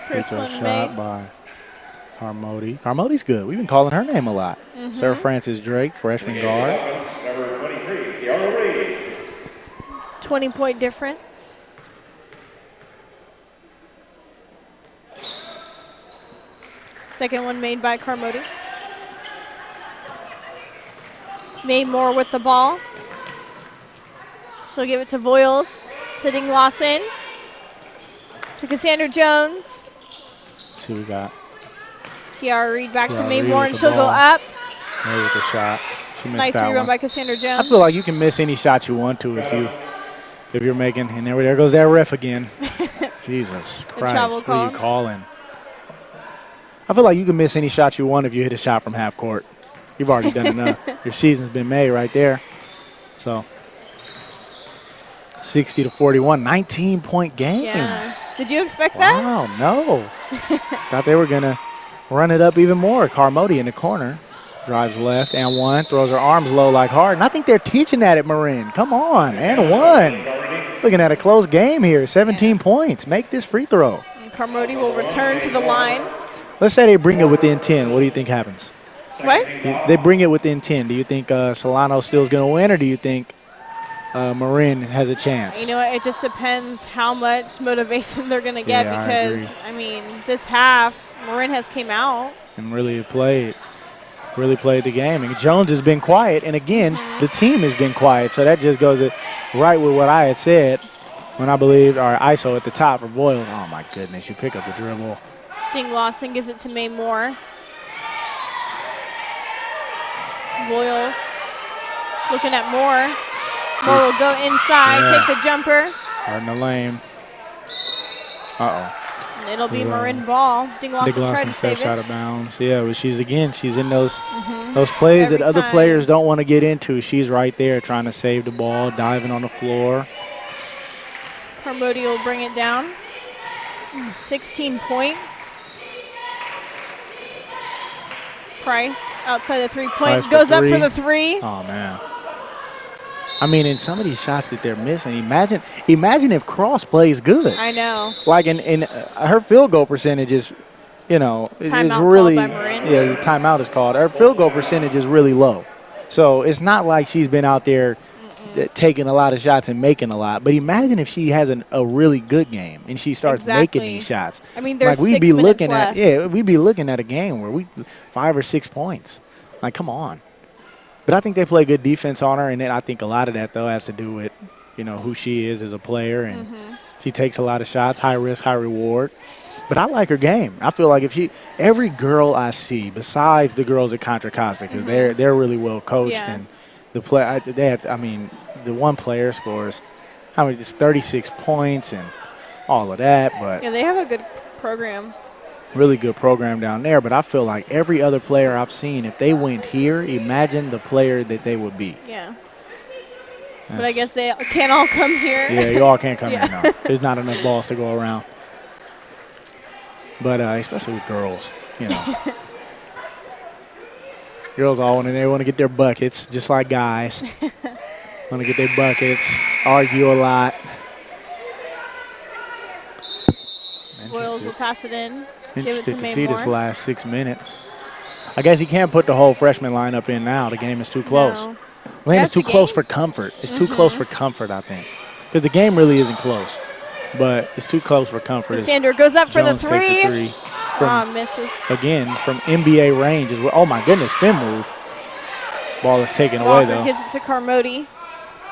First Good one shot made. by Carmody. Carmody's good. We've been calling her name a lot. Sarah Francis Drake, freshman guard. Number 23, Kiara Reed. 20-point difference. Second one made by Carmody. Made more with the ball. She'll give it to Boyles, to Ding Lawson, to Cassandra Jones. Let's see what we got. Kiara Reed back to Kiara May Reed Moore, with and the she'll go ball. up. There's the shot. She missed Nice that rerun one. by Cassandra I Jones. feel like you can miss any shot you want to if you're making. And there goes that ref again. Jesus Christ! travel What are you call. calling? I feel like you can miss any shot you want if you hit a shot from half court. You've already done enough. Your season's been made right there. So 60 to 41, 19-point game. Yeah. Did you expect that? Wow, no. Thought they were going to run it up even more. Carmody in the corner. Drives left and one. Throws her arms low like Harden. I think they're teaching that at Marin. Come on. And one. Looking at a close game here. 17 points. Make this free throw. And Carmody will return to the line. Let's say they bring it within 10. What do you think happens? What? They bring it within 10. Do you think Solano still is going to win, or do you think Marin has a chance? You know what? It just depends how much motivation they're going to get Yeah, I because, I mean, this half, Marin has came out. And really played the game. And Jones has been quiet, and again, the team has been quiet. So that just goes right with what I had said when I believed our ISO at the top for Boyle. Oh my goodness, you pick up the dribble. Ding Lawson gives it to May Moore. Boyles looking at Moore. Moore will go inside, Yeah. take the jumper. Right in the lane. Uh-oh. And it'll be Yeah. Marin ball. Ding Lawson Dick tried Lawson to save steps out it. of bounds. Yeah, but she's in those plays Every that other time. players don't want to get into. She's right there trying to save the ball, diving on the floor. Carmody will bring it down. 16 points. Price outside the Price three-point. for Goes up three. for the three. Oh, man. I mean, in some of these shots that they're missing, imagine if Cross plays good. I know. Like in her field goal percentage is, is Timeout really, called by Marin. yeah, the timeout is called. Her field goal percentage is really low. So it's not like she's been out there taking a lot of shots and making a lot. But imagine if she has a really good game and she starts making Exactly. these shots. I mean, there's like 6 be minutes looking left. we'd be looking at a game where 5 or 6 points. Like, come on. But I think they play good defense on her, and then I think a lot of that, though, has to do with, who she is as a player. And she takes a lot of shots, high risk, high reward. But I like her game. I feel like every girl I see, besides the girls at Contra Costa, because they're really well coached, and the one player scores, just 36 points and all of that. But yeah, they have a good program. Really good program down there. But I feel like every other player I've seen, if they went here, imagine the player that they would be. Yeah. But I guess they can't all come here. Yeah, you all can't come here now. There's not enough balls to go around. But especially with girls, Girls all they want to get their buckets, just like guys. Want to get their buckets, argue a lot. Boyles will pass it in. Interested to see this last 6 minutes. I guess he can't put the whole freshman lineup in now. The game is too close. No. The game is too close for comfort. It's too close for comfort, I think. Because the game really isn't close. But it's too close for comfort. Cassandra goes up for the Jones takes three. the three. Misses. Again, from NBA range. Oh, my goodness, spin move. Ball is taken away, though. Gives it to Carmody.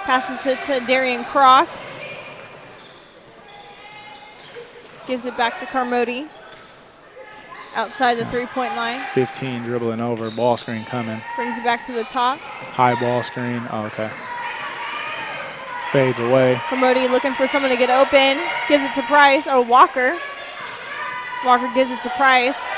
Passes it to Darian Cross. Gives it back to Carmody. Outside the three-point line. 15 dribbling over. Ball screen coming. Brings it back to the top. High ball screen. Oh, okay. Fades away. Carmody looking for someone to get open. Gives it to Price. Oh, Walker. Walker gives it to Price.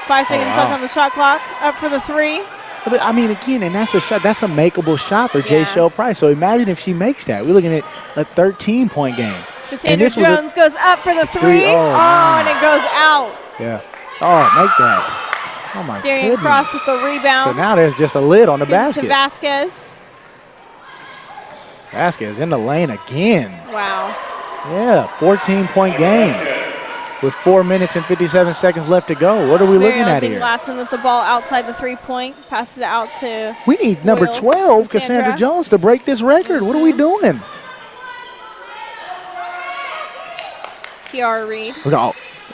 5 seconds left on the shot clock. Up for the three. But, again, and that's a shot. That's a makeable shot for Jay Shell Price. So imagine if she makes that. We're looking at a 13-point game. Cassandra Jones goes up for the three. And it goes out. Yeah. Oh, make that. Oh, my Darian goodness. Cross with the rebound. So now there's just a lid on the basket. To Vasquez. Vasquez in the lane again. Wow. Yeah, 14-point game with 4 minutes and 57 seconds left to go. What are we looking at here? Glasson with the ball outside the three-point. Passes it out to We need number 12, Cassandra Jones, to break this record. What are we doing? Kiara Reed.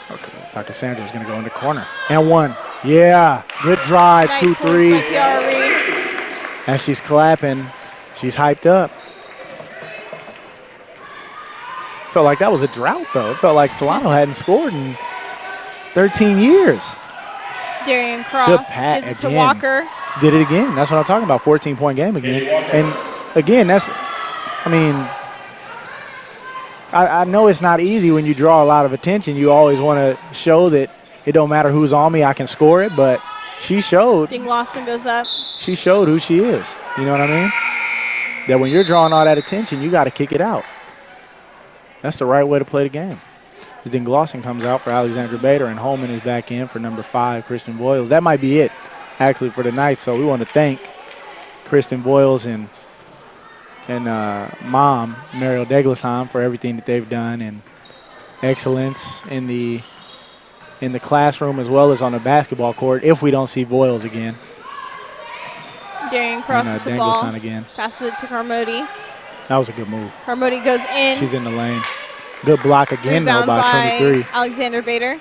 Okay, Cassandra's going to go in the corner. And one. Yeah, good drive, Nice 2-3. points by Kiara Reed. As she's clapping, she's hyped up. Felt like that was a drought, though. It felt like Solano hadn't scored in 13 years. Darian Cross Good pat gives it again. to Walker. Did it again. That's what I'm talking about, 14-point game again. And, again, I know it's not easy when you draw a lot of attention. You always want to show that it don't matter who's on me, I can score it. But she showed. Lawson goes up. She showed who she is. You know what I mean? That when you're drawing all that attention, you got to kick it out. That's the right way to play the game. Then Glosson comes out for Alexandra Bader, and Holman is back in for number 5, Kristen Boyles. That might be it, actually, for the night. So we want to thank Kristen Boyles and mom, Mariel Deglasson, for everything that they've done and excellence in the classroom as well as on the basketball court if we don't see Boyles again. Darian Cross with the ball. Again. Passes it to Carmody. That was a good move. Carmody goes in. She's in the lane. Good block again, Rebound though, by 23. Alexander Bader.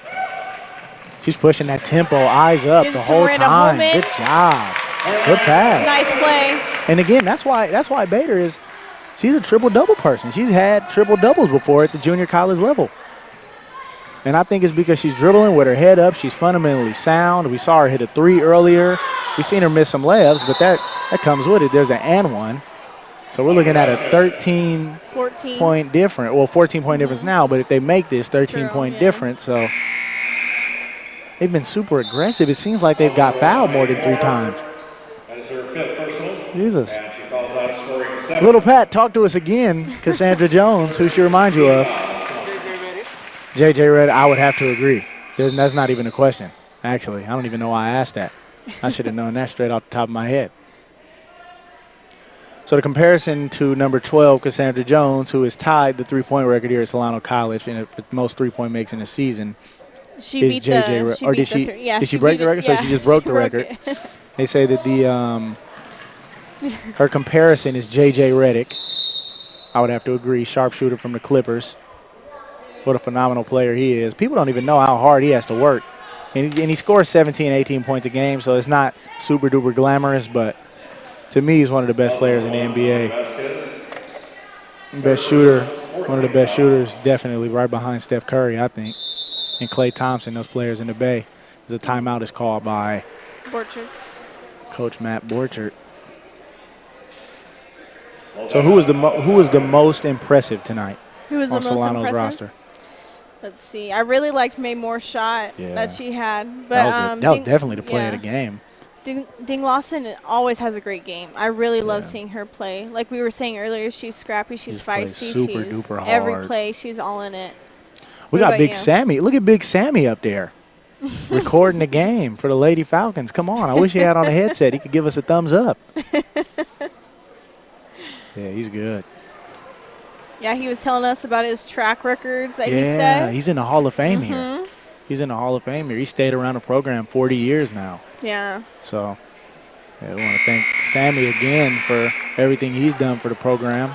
She's pushing that tempo, eyes up the whole time. Good job. Good pass. Nice play. And again, that's why Bader is, she's a triple-double person. She's had triple-doubles before at the junior college level. And I think it's because she's dribbling with her head up. She's fundamentally sound. We saw her hit a 3 earlier. We've seen her miss some layups, but that comes with it. There's an and one. So we're looking at a 13-point difference. Well, 14-point difference now, but if they make this 13-point difference, so they've been super aggressive. It seems like they've got fouled more than 3 times. That is her 5th personal. Jesus. And she calls out scoring 7. Little Pat, talk to us again. Cassandra Jones, who she remind you of? JJ Redick, I would have to agree. That's not even a question, actually. I don't even know why I asked that. I should have known that straight off the top of my head. So the comparison to number 12, Cassandra Jones, who has tied the three-point record here at Solano College and for most three-point makes in a season, she is beat JJ. the, Or did she? Did she break the record? Yeah, so she just broke the record. They say that her comparison is JJ Redick. I would have to agree. Sharpshooter from the Clippers. What a phenomenal player he is. People don't even know how hard he has to work. And he scores 17, 18 points a game, so it's not super duper glamorous, but To me, he's one of the best players in the NBA. Best shooter, one of the best shooters, definitely right behind Steph Curry, I think. And Klay Thompson, those players in the Bay. The timeout is called by Coach Matt Borchert. So who was the most impressive tonight? Who was the on most Solano's impressive? roster? Let's see. I really liked Mae Moore's shot that she had. But That was definitely the play of the game. Ding Lawson always has a great game. I really love seeing her play. Like we were saying earlier, she's scrappy, she's feisty, super she's duper hard. every play, she's all in it. We got Big Sammy. Look at Big Sammy up there recording the game for the Lady Falcons. Come on. I wish he had on a headset. He could give us a thumbs up. Yeah, he's good. Yeah, he was telling us about his track records that he said. Yeah, he's in the Hall of Fame here. He's in the Hall of Fame here. He stayed around the program 40 years now. Yeah. So, yeah, we want to thank Sammy again for everything he's done for the program.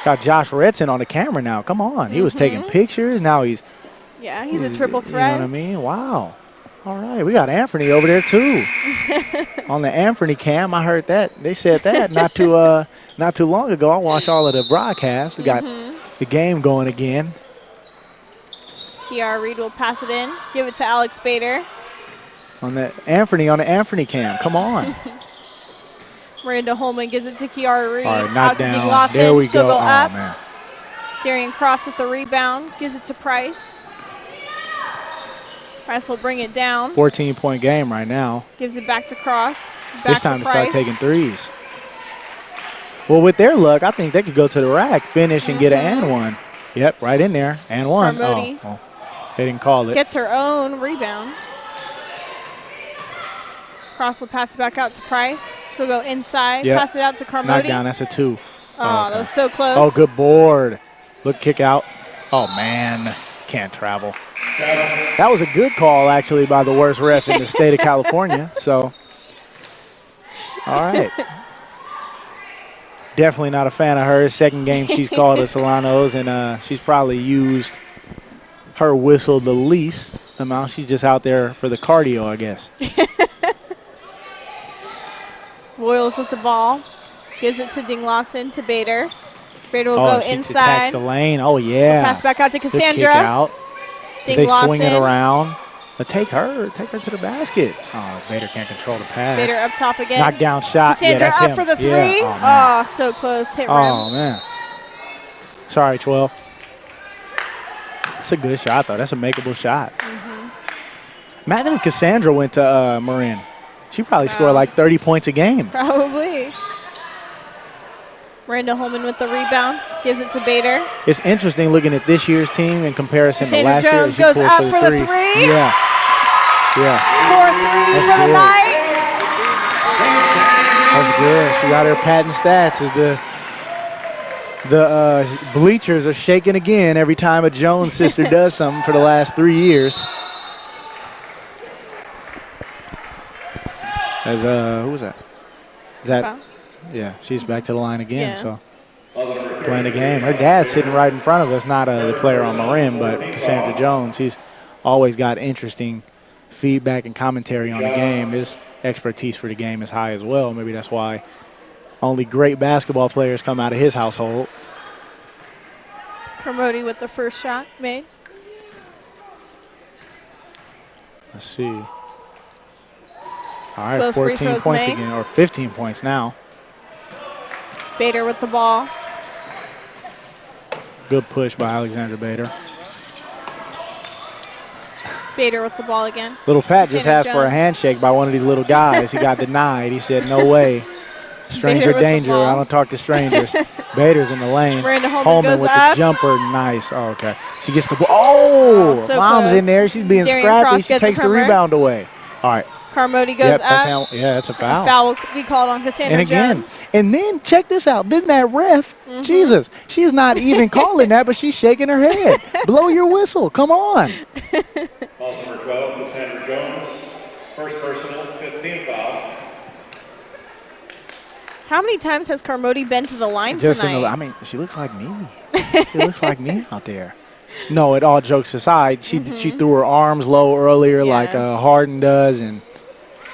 Got Josh Redson on the camera now. Come on. He was taking pictures. Now he's a triple threat. You know what I mean? Wow. All right. We got Anthony over there, too. On the Anthony cam, I heard that. They said that not too long ago. I watched all of the broadcasts. We got the game going again. Kiara Reed will pass it in. Give it to Alex Bader. On the Anthony cam. Come on. Miranda Holman gives it to Kiara Reed. All right, out knock to Ding down. Lawson. There we She'll go. go up. Oh, man. Darian Cross with the rebound. Gives it to Price. Price will bring it down. 14-point game right now. Gives it back to Cross. Back It's time to Price. start taking threes. Well, with their luck, I think they could go to the rack, finish, and get an and one. Yep, right in there. And one. Oh, they didn't call it. Gets her own rebound. Cross will pass it back out to Price. She'll go inside. Yep. Pass it out to Carmody. Knockdown, that's a 2. Oh, that was so close. Oh, good board. Look, kick out. Oh, man. Can't travel. That was a good call, actually, by the worst ref in the state of California. So, all right. Definitely not a fan of hers. Second game she's called at Solano's, and she's probably used her whistle the least amount. She's just out there for the cardio, I guess. Boyles with the ball. Gives it to Ding Lawson to Bader. Bader will go she inside. attacks the lane. Oh, yeah. Pass back out to Good Cassandra. kick out. Ding They Lawson. swing it around. But take her to the basket. Oh, Bader can't control the pass. Bader up top again. Knockdown shot. Cassandra yeah, that's up him. for the three. Yeah. Oh, so close. Hit rim. Oh, man. Sorry, 12. That's a good shot, though. That's a makeable shot. Imagine if Cassandra went to Marin. She probably scored like 30 points a game. Probably. Miranda Holman with the rebound. Gives it to Bader. It's interesting looking at this year's team in comparison to Cassandra last year. Jones She goes pulled up for the three. Yeah. Yeah. 4-3 That's for the good. night. That's good. She got her patent stats as the bleachers are shaking again every time a Jones sister does something for the last 3 years. As who was that? Is that? Yeah, she's back to the line again. Yeah. So playing the game. Her dad's sitting right in front of us, not the player on Marin, but Cassandra Jones. He's always got interesting feedback and commentary on the game. His expertise for the game is high as well. Maybe that's why only great basketball players come out of his household. Carmody with the first shot made. Let's see. All right, Both free 14 throws points made. again, or 15 points now. Bader with the ball. Good push by Alexandra Bader. Bader with the ball again. Little Pat just Cassandra asked for a Jones. handshake by one of these little guys. He got denied. He said, no way. Stranger Bader with the danger. ball. I don't talk to strangers. Bader's in the lane. Miranda Holman goes with up. the jumper. Nice. Oh, okay. She gets the ball. Oh, So Mom's close. in there. She's being Darian scrappy. Cross She gets it takes the from her. rebound away. All right. Carmody goes Yep, up. that's a foul. Foul will be called on Cassandra And again, Jones. and then check this out. Then that ref, Jesus, she's not even calling that, but she's shaking her head. Blow your whistle. Come on. Ball number 12, Cassandra Jones. First personal, 15th foul. How many times has Carmody been to the line Just tonight? I mean, she looks like me. She looks like me out there. No, it all jokes aside, she threw her arms low earlier Yeah. like Harden does, and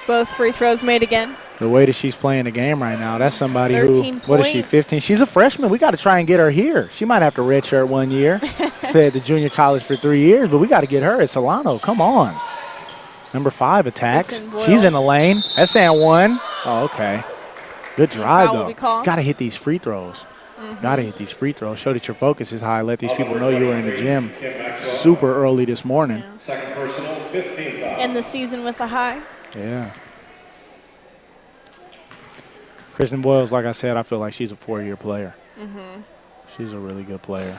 Both free throws made again. The way that she's playing the game right now, that's somebody who, 13 what is she, 15? She's a freshman. We got to try and get her here. She might have to redshirt 1 year. Play at the junior college for 3 years, but we got to get her at Solano. Come on. Number 5 attacks. She's in the lane. That's and 1. Oh, okay. Good drive, though. Got to hit these free throws. Got to hit these free throws. Show that your focus is high. Let these people know you were in the gym super early this morning. Second personal, 15 foul. End the season with a high. Yeah. Kristen Boyles, like I said, I feel like she's a 4-year player. She's a really good player.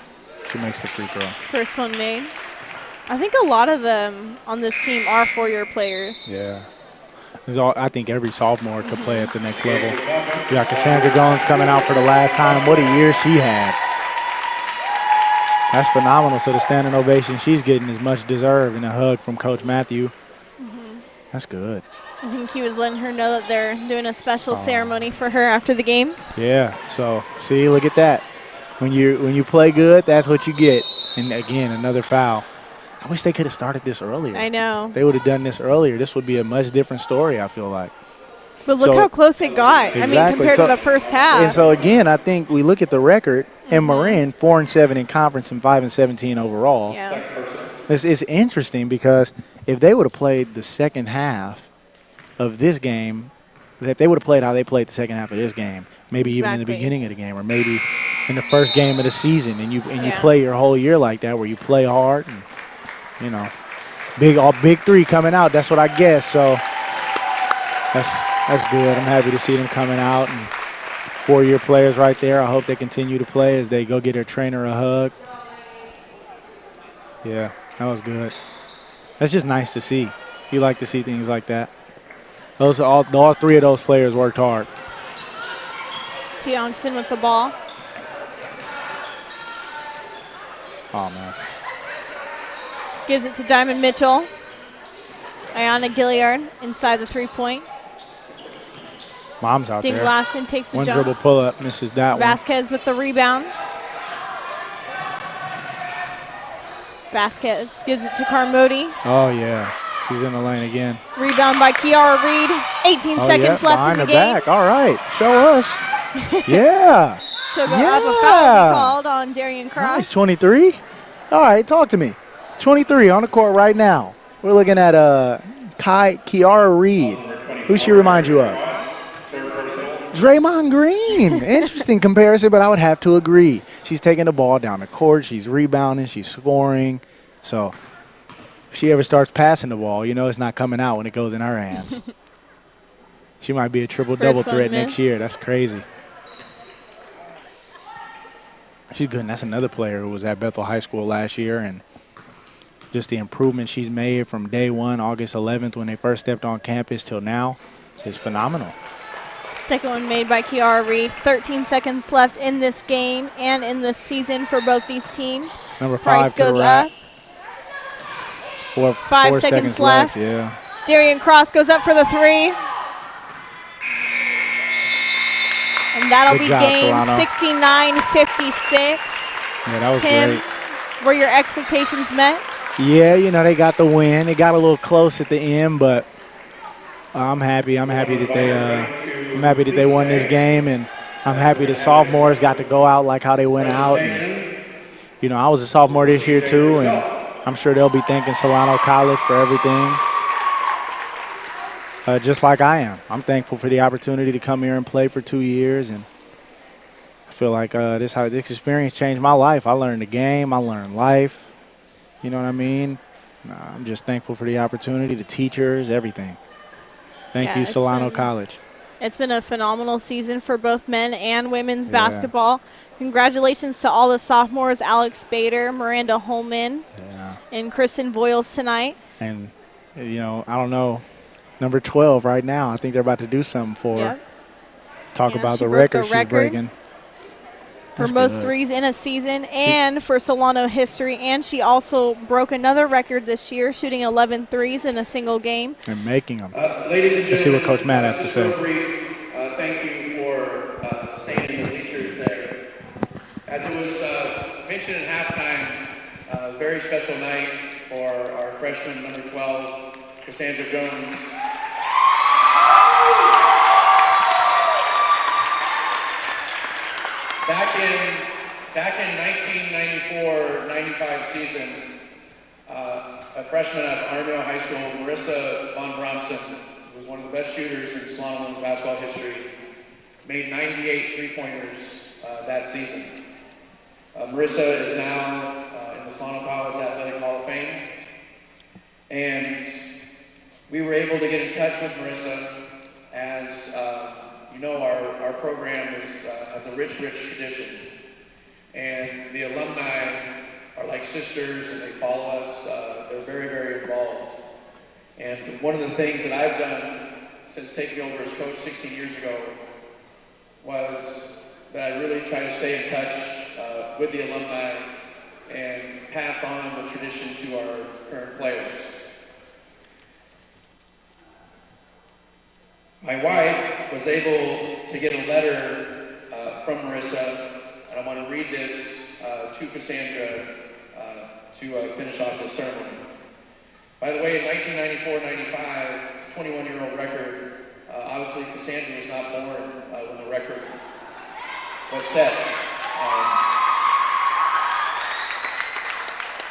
She makes the free throw. First one made. I think a lot of them on this team are 4-year players. Yeah. I think every sophomore could play at the next level. You got Cassandra Goins coming out for the last time. What a year she had. That's phenomenal. So the standing ovation she's getting is much deserved, and a hug from Coach Matthew. That's good. I think he was letting her know that they're doing a special ceremony for her after the game. Yeah. So see, look at that. When you play good, that's what you get. And again, another foul. I wish they could have started this earlier. I know. They would have done this earlier. This would be a much different story, I feel like. But look how close it got. Exactly. I mean, compared to the first half. And so, again, I think we look at the record, and Marin, 4-7 in conference and 5-17 overall. Yeah. It's interesting because if they would have played the second half of this game, if they would have played how they played the second half of this game, maybe even in the beginning of the game or maybe in the first game of the season, and you play your whole year like that where you play hard and, you know, big three coming out. That's what I guess. So that's good. I'm happy to see them coming out, and 4-year players right there. I hope they continue to play as they go get their trainer a hug. Yeah, that was good. That's just nice to see. You like to see things like that. Those all 3 of those players worked hard. Tiongson with the ball. Oh man. Gives it to Diamond Mitchell. Ayana Gilliard inside the 3-point. Mom's out there. Dinglassen takes the One jump. dribble pull-up, misses that one. Vasquez with the rebound. Vasquez gives it to Carmody. Oh, yeah. She's in the lane again. Rebound by Kiara Reed. 18 seconds left in the game. Back. All right. Show us. Yeah. She'll go up. A foul be called on Darian Cross. Nice. 23. All right. Talk to me. 23 on the court right now. We're looking at Kiara Reed. Who she remind you of? Draymond Green. Interesting comparison, but I would have to agree. She's taking the ball down the court. She's rebounding. She's scoring. So if she ever starts passing the ball, you know it's not coming out when it goes in her hands. She might be a triple-double threat next year. That's crazy. She's good, and that's another player who was at Bethel High School last year, and just the improvement she's made from day one, August 11th, when they first stepped on campus till now, is phenomenal. Second one made by Kiara Reed. 13 seconds left in this game and in this season for both these teams. Number 5 Price to goes the rack. up. 5 seconds left. Yeah. Darian Cross goes up for the 3. And that'll Good be job, game Solano. 69-56. Yeah, that was Tim, great. were your expectations met? Yeah, you know, they got the win. It got a little close at the end, but I'm happy. I'm happy that they won this game, and I'm happy the sophomores got to go out like how they went out. And, you know, I was a sophomore this year too, and I'm sure they'll be thanking Solano College for everything, just like I am. I'm thankful for the opportunity to come here and play for 2 years, and I feel like this experience changed my life. I learned the game. I learned life. You know what I mean? I'm just thankful for the opportunity, the teachers, everything. Thank you, Solano College. It's been a phenomenal season for both men and women's basketball. Congratulations to all the sophomores, Alex Bader, Miranda Holman, and Kristen Boyles tonight. And, you know, I don't know, number 12 right now, I think they're about to do something for her. Talk about the record she's breaking. For most threes in a season and for Solano history. And she also broke another record this year, shooting 11 threes in a single game. And making them. Ladies and gentlemen, let's see what Coach Matt has to say. Brief, thank you for staying in the bleachers there. As it was mentioned at halftime, a very special night for our freshman, number 12, Cassandra Jones. Back in 1994-95 season, a freshman at Armeo High School, Marissa von Bromson, who was one of the best shooters in Solano women's basketball history, made 98 three-pointers that season. Marissa is now in the Solano College Athletic Hall of Fame, and we were able to get in touch with Marissa as, you know, our program has a rich tradition. And the alumni are like sisters and they follow us. They're very involved. And one of the things that I've done since taking over as coach 16 years ago was that I really try to stay in touch with the alumni and pass on the tradition to our current players. My wife was able to get a letter from Marissa, and I want to read this to Cassandra to finish off this ceremony. By the way, in 1994-95, 21-year-old record, obviously Cassandra was not born when the record was set.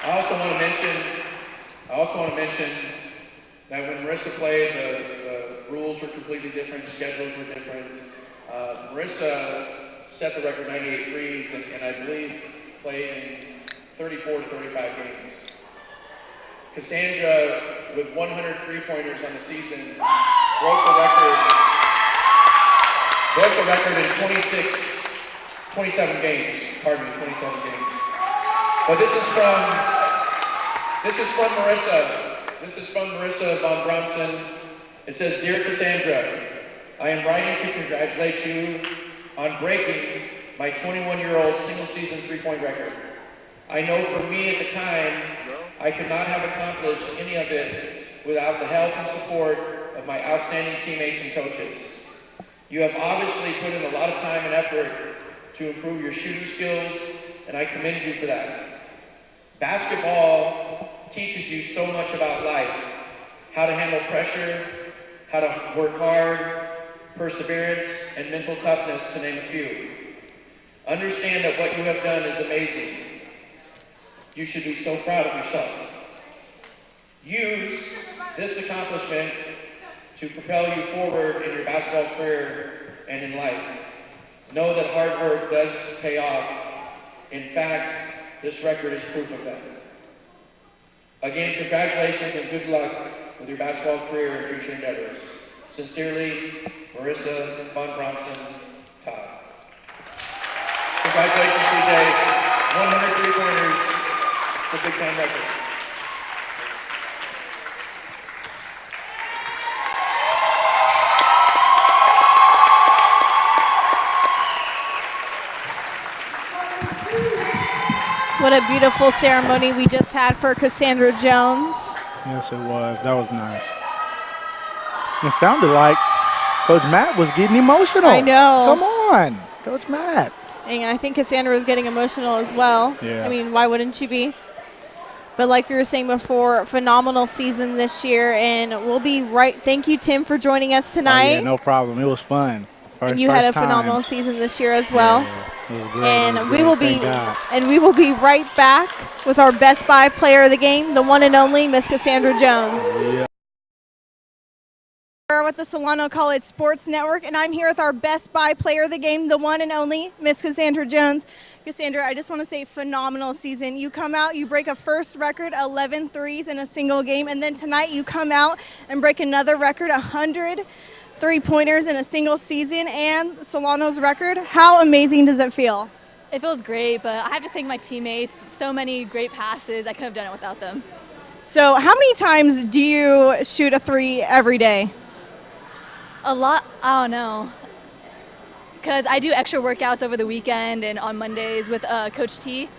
I also want to mention that when Marissa played, the rules were completely different, schedules were different. Marissa set the record 98 threes and I believe played in 34 to 35 games. Cassandra, with 100 three-pointers on the season, broke the record in 27 games. Pardon me, 27 games. But this is from Marissa. This is from Marissa von Bromson. It says, "Dear Cassandra, I am writing to congratulate you on breaking my 21-year-old single-season three-point record. I know for me at the time, I could not have accomplished any of it without the help and support of my outstanding teammates and coaches. You have obviously put in a lot of time and effort to improve your shooting skills, and I commend you for that. Basketball teaches you so much about life, how to handle pressure, how to work hard, perseverance, and mental toughness, to name a few. Understand that what you have done is amazing. You should be so proud of yourself. Use this accomplishment to propel you forward in your basketball career and in life. Know that hard work does pay off. In fact, this record is proof of that. Again, congratulations and good luck with your basketball career and future endeavors. Sincerely, Marissa von Bromson, Todd." Congratulations, CJ. 100 three-pointers. It's a big-time record. What a beautiful ceremony we just had for Cassandra Jones. Yes, it was. That was nice. It sounded like Coach Matt was getting emotional. I know. Come on, Coach Matt. And I think Cassandra was getting emotional as well. Yeah. I mean, why wouldn't you be? But like we were saying before, phenomenal season this year, and we'll be right. Thank you, Tim, for joining us tonight. Oh, yeah, no problem. It was fun. And you had a phenomenal season this year as well. Yeah, it was great. And It was we great. will Thank God. we will be right back with our Best Buy Player of the Game, the one and only Miss Cassandra Jones. Yeah. We're with the Solano College Sports Network, and I'm here with our Best Buy Player of the Game, the one and only Miss Cassandra Jones. Cassandra, I just want to say phenomenal season. You come out, you break a first record, 11 threes in a single game, and then tonight you come out and break another record, 100 three-pointers in a single season, and Solano's record. How amazing does it feel? It feels great, but I have to thank my teammates. So many great passes. I couldn't have done it without them. So how many times do you shoot a three every day? A lot, I don't know. Because I do extra workouts over the weekend and on Mondays with Coach T.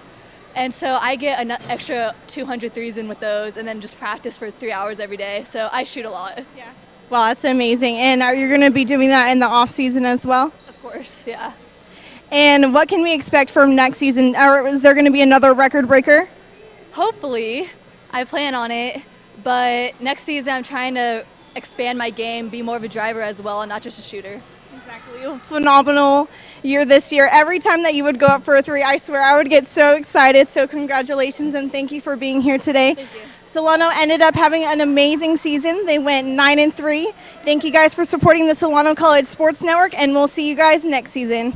And so I get an extra 200 threes in with those and then just practice for 3 hours every day. So I shoot a lot. Yeah. Wow, that's amazing. And you're going to be doing that in the off season as well? Of course, yeah. And what can we expect from next season? Or is there going to be another record breaker? Hopefully. I plan on it. But next season I'm trying to expand my game, be more of a driver as well, and not just a shooter. Exactly. Phenomenal year this year. Every time that you would go up for a three, I swear I would get so excited. So congratulations and thank you for being here today. Thank you. Solano ended up having an amazing season. They went 9-3. Thank you guys for supporting the Solano College Sports Network, and we'll see you guys next season.